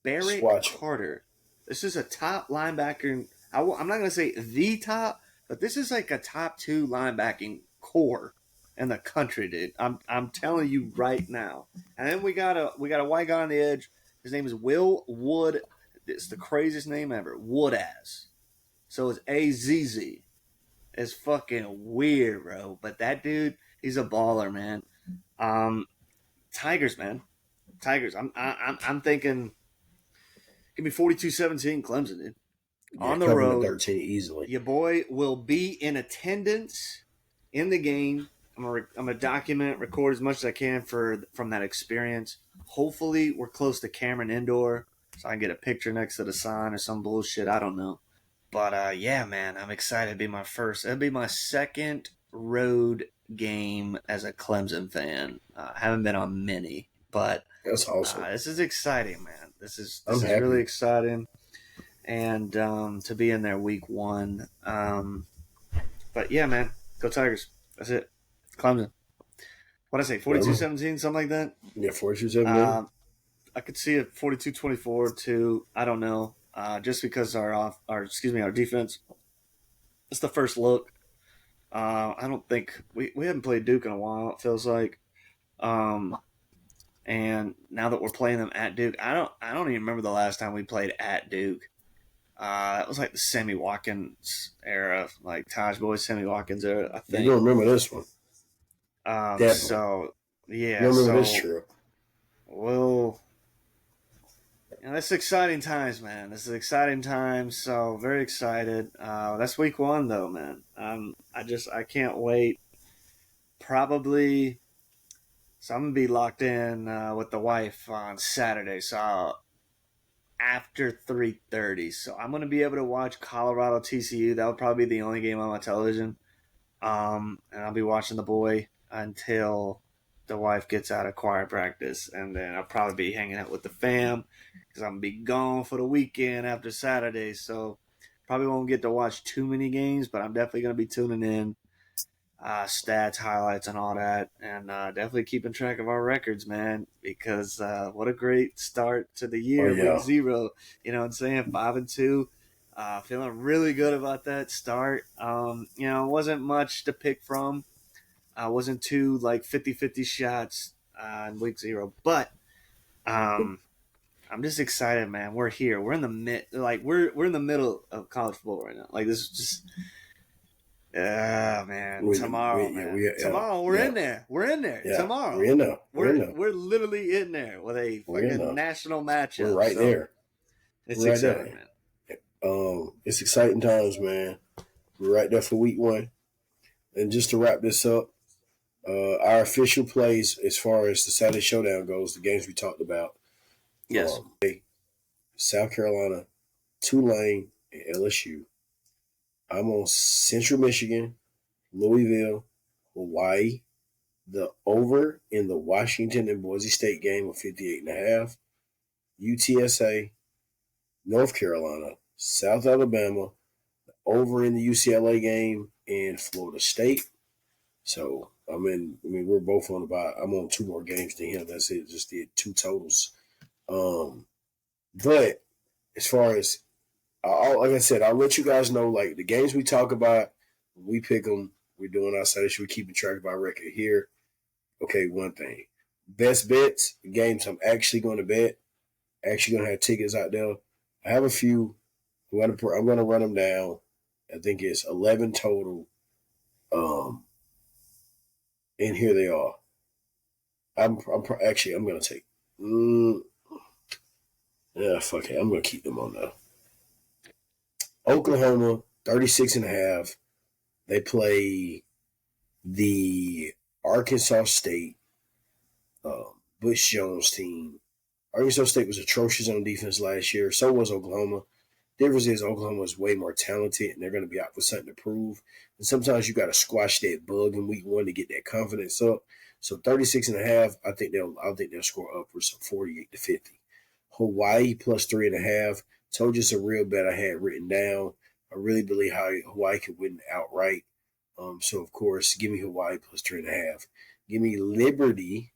Barrett Carter. This is a top linebacker. I'm not going to say the top, but this is like a top 2 linebacking core in the country, dude. I'm telling you right now. And then we got a white guy on the edge. His name is Will Wood. It's the craziest name ever. Woodaz. So it's AZZ. It's fucking weird, bro. But that dude, he's a baller, man. Tigers, man. Tigers. I'm thinking. Give me 42-17 Clemson, dude. On the road, 13 easily. Your boy will be in attendance in the game. I'm gonna document, record as much as I can from that experience. Hopefully, we're close to Cameron Indoor, so I can get a picture next to the sign or some bullshit. I don't know, but yeah, man, I'm excited to be my first. It'll be my second road game as a Clemson fan. Haven't been on many, but that's awesome. This is exciting, man. This is really exciting, and to be in there week 1. But yeah, man, go Tigers. That's it. Clemson. What'd I say? 42-17, something like that? Yeah, 42-17. I could see it 42-24 too. I don't know. Just because our defense. It's the first look. I don't think we haven't played Duke in a while, it feels like. And now that we're playing them at Duke, I don't even remember the last time we played at Duke. That was like the Sammy Watkins era, like Taj Boy, Sammy Watkins era, I think. You don't remember this one. So, yeah. You remember this true. Well, it's exciting times, man. This is exciting times, so very excited. That's week 1, though, man. I can't wait. Probably, so I'm going to be locked in with the wife on Saturday, so after 3:30. So I'm going to be able to watch Colorado TCU. That would probably be the only game on my television. And I'll be watching the boy until the wife gets out of choir practice. And then I'll probably be hanging out with the fam because I'm going to be gone for the weekend after Saturday. So probably won't get to watch too many games, but I'm definitely going to be tuning in. Stats, highlights, and all that, and definitely keeping track of our records, man, because what a great start to the year. Week 0, you know what I'm saying? 5-2, feeling really good about that start. It wasn't much to pick from. Wasn't too like 50-50 shots in week 0, but I'm just excited, man. We're here. We're in the we're in the middle of college football right now. Like, this is just. Man. Tomorrow, man. Tomorrow, we're in there. We're in there. Yeah. Tomorrow. We're in there. We're literally in there with a fucking national matchup. We're right there. It's exciting, man. It's exciting times, man. We're right there for week 1. And just to wrap this up, our official plays as far as the Saturday Showdown goes, the games we talked about. Yes. South Carolina, Tulane, and LSU. I'm on Central Michigan, Louisville, Hawaii, the over in the Washington and Boise State game of 58.5, UTSA, North Carolina, South Alabama, the over in the UCLA game and Florida State. So we're both on I'm on 2 more games than him. That's it. Just did 2 totals. But as far as like I said, I'll let you guys know, like, the games we talk about, we pick them. We're doing our side. We're keeping track of our record here. Okay, one thing. Best bets, games I'm actually going to bet. Actually going to have tickets out there. I have a few. I'm going to run them down. I think it's 11 total. And here they are. I'm going to take. Fuck it. I'm going to keep them on there. Oklahoma, 36.5. They play the Arkansas State Butch Jones team. Arkansas State was atrocious on defense last year. So was Oklahoma. Difference is Oklahoma is way more talented, and they're going to be out for something to prove. And sometimes you got to squash that bug in week 1 to get that confidence up. So 36.5, I think they'll score upwards of 48-50. Hawaii plus 3.5. Told you it's a real bet I had written down. I really believe how Hawaii could win outright. So of course, give me Hawaii plus 3.5. Give me Liberty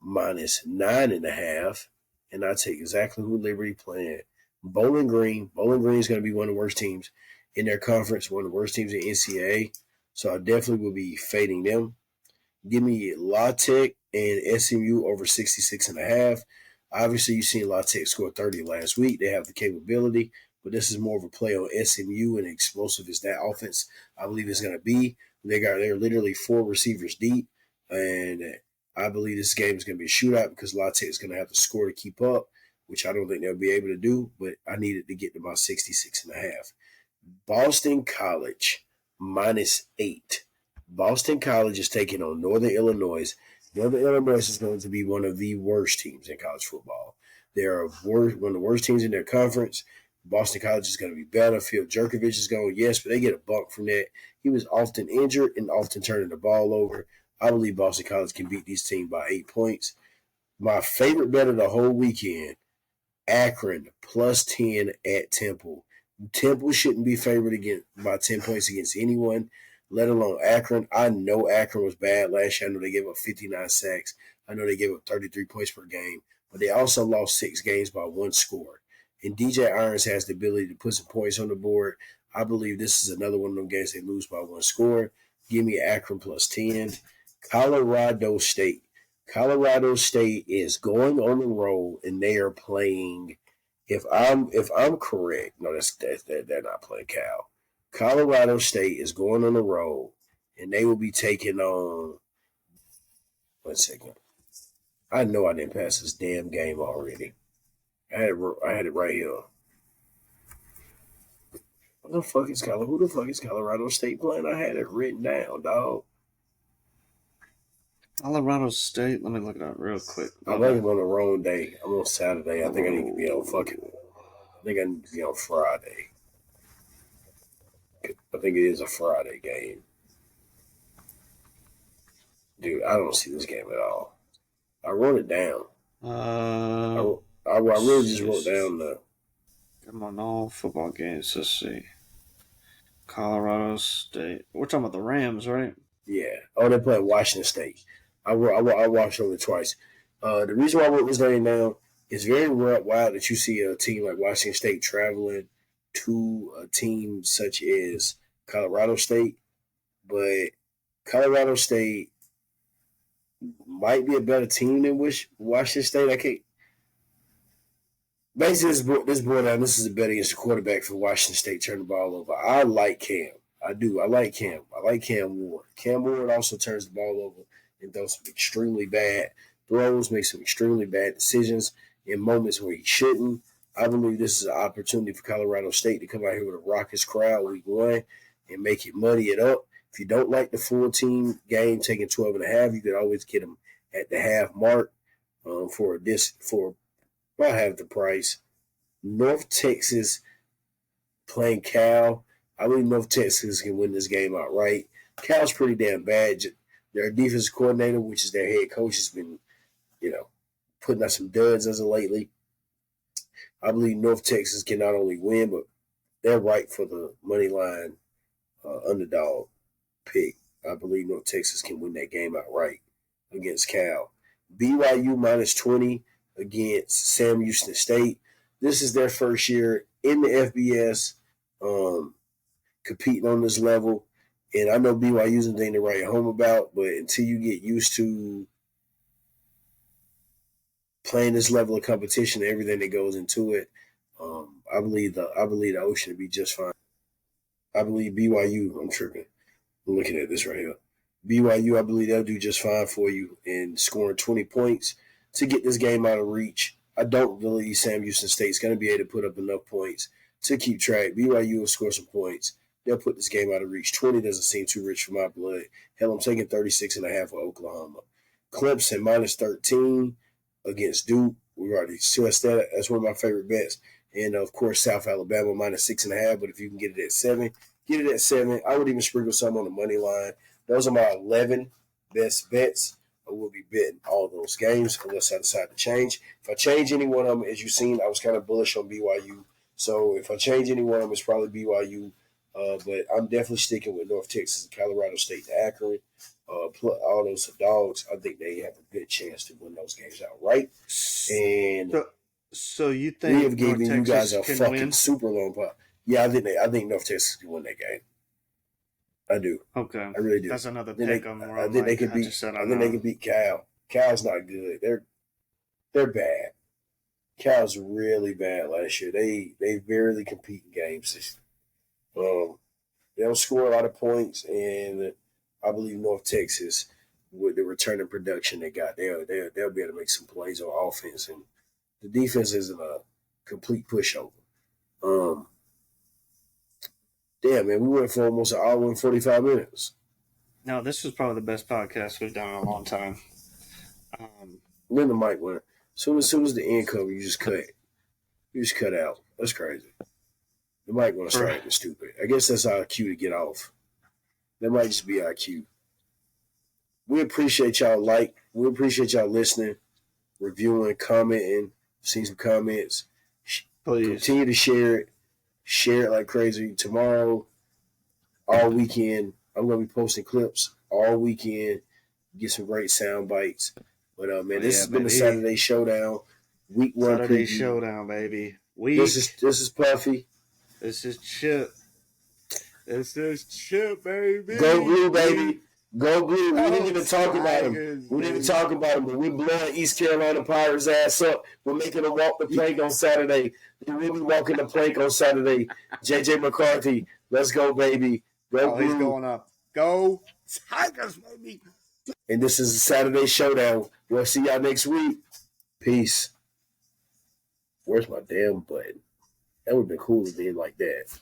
minus 9.5, and I take exactly who Liberty playing. Bowling Green. Bowling Green is going to be one of the worst teams in their conference, one of the worst teams in NCAA. So I definitely will be fading them. Give me La Tech and SMU over 66.5. Obviously, you've seen La Tech score 30 last week. They have the capability, but this is more of a play on SMU, and explosive as that offense I believe is going to be. They're literally 4 receivers deep, and I believe this game is going to be a shootout because La Tech is going to have to score to keep up, which I don't think they'll be able to do, but I needed to get to about 66.5. Boston College minus 8. Boston College is taking on Northern Illinois. Northern Illinois is going to be one of the worst teams in college football. They are one of the worst teams in their conference. Boston College is going to be better. Phil Jerkovich is going, yes, but they get a bump from that. He was often injured and often turning the ball over. I believe Boston College can beat this team by 8 points. My favorite bet of the whole weekend, Akron plus 10 at Temple. Temple shouldn't be favored by 10 points against anyone, let alone Akron. I know Akron was bad last year. I know they gave up 59 sacks. I know they gave up 33 points per game, but they also lost 6 games by 1 score. And DJ Irons has the ability to put some points on the board. I believe this is another one of them games they lose by 1 score. Give me Akron plus 10. Colorado State. Colorado State is going on the road, and they are playing. If I'm correct, no, they're not playing Cal. Colorado State is going on the road, and they will be taking on. 1 second. I know I didn't pass this damn game already. I had it right here. Who the fuck is Colorado State playing? I had it written down, dog. Colorado State. Let me look it up real quick. I'm on the wrong day. I'm on Saturday. I think I need to be on Friday. I think it is a Friday game. Dude, I don't see this game at all. I wrote it down. I really just wrote down the. Come on, all football games. Let's see. Colorado State. We're talking about the Rams, right? Yeah. Oh, they're playing Washington State. I watched over twice. The reason why I wrote this game down is very wild that you see a team like Washington State traveling to a team such as Colorado State, but Colorado State might be a better team than Washington State. I can't. Basically, this boy down. This is a bet against the quarterback for Washington State. Turn the ball over. I like Cam. I do. I like Cam. I like Cam Ward. Cam Ward also turns the ball over and does some extremely bad throws, makes some extremely bad decisions in moments where he shouldn't. I believe this is an opportunity for Colorado State to come out here with a raucous crowd week 1 and make it muddy it up. If you don't like the full team game taking 12.5, you could always get them at the half mark for about half the price. North Texas playing Cal. I believe North Texas can win this game outright. Cal's pretty damn bad. Their defensive coordinator, which is their head coach, has been, putting out some duds as of lately. I believe North Texas can not only win, but they're right for the money line underdog pick. I believe North Texas can win that game outright against Cal. BYU minus 20 against Sam Houston State. This is their first year in the FBS, competing on this level. And I know BYU's a thing to write home about, but until you get used to playing this level of competition and everything that goes into it, I believe the Ocean will be just fine. I believe BYU, I'm tripping. I'm looking at this right here. BYU, I believe they'll do just fine for you in scoring 20 points to get this game out of reach. I don't believe Sam Houston State's going to be able to put up enough points to keep track. BYU will score some points. They'll put this game out of reach. 20 doesn't seem too rich for my blood. Hell, I'm taking 36.5 for Oklahoma. Clemson minus 13 against Duke. We've already discussed that. That's one of my favorite bets. And, of course, South Alabama minus 6.5. But if you can get it at 7, get it at 7. I would even sprinkle some on the money line. Those are my 11 best bets. I will be betting all those games unless I decide to change. If I change any one of them, as you've seen, I was kind of bullish on BYU. So if I change any one of them, it's probably BYU. But I'm definitely sticking with North Texas and Colorado State to Akron. All those dogs, I think they have a good chance to win those games outright. And so you think we have given you guys a fucking win? super long pot. Yeah, I think North Texas can win that game. I do. Okay, I really do. That's another pick on the wrong. I think they can beat. I think they can beat Cal. Cal's not good. They're bad. Cal's really bad last year. They barely compete in games. They don't score a lot of points, and I believe North Texas, with the return of production they got, they'll be able to make some plays on offense, and the defense isn't a complete pushover. Damn, man, we went for almost an hour and 45 minutes. No, this was probably the best podcast we've done in a long time. Then the mic went. Soon as the end comes, you just cut. You just cut out. That's crazy. The mic going to start acting stupid. I guess that's our cue to get off. That might just be our cue. We appreciate y'all we appreciate y'all listening, reviewing, commenting, seeing some comments. Please. Continue to share it. Share it like crazy. Tomorrow, all weekend, I'm going to be posting clips all weekend. Get some great sound bites. But, man, this has been the Saturday Showdown. Week 1 Saturday preview. Showdown, baby. This is Puffy. This is Chip. This is Chip, baby. Go Blue, baby. Go Blue. We didn't even talk about him. But we're blowing East Carolina Pirates' ass up. We're making them walk the plank on Saturday. They will be walking the plank on Saturday. JJ McCarthy, let's go, baby. Go Blue. He's going up. Go Tigers, baby. And this is the Saturday Showdown. We'll see y'all next week. Peace. Where's my damn button? That would have been cool to be like that.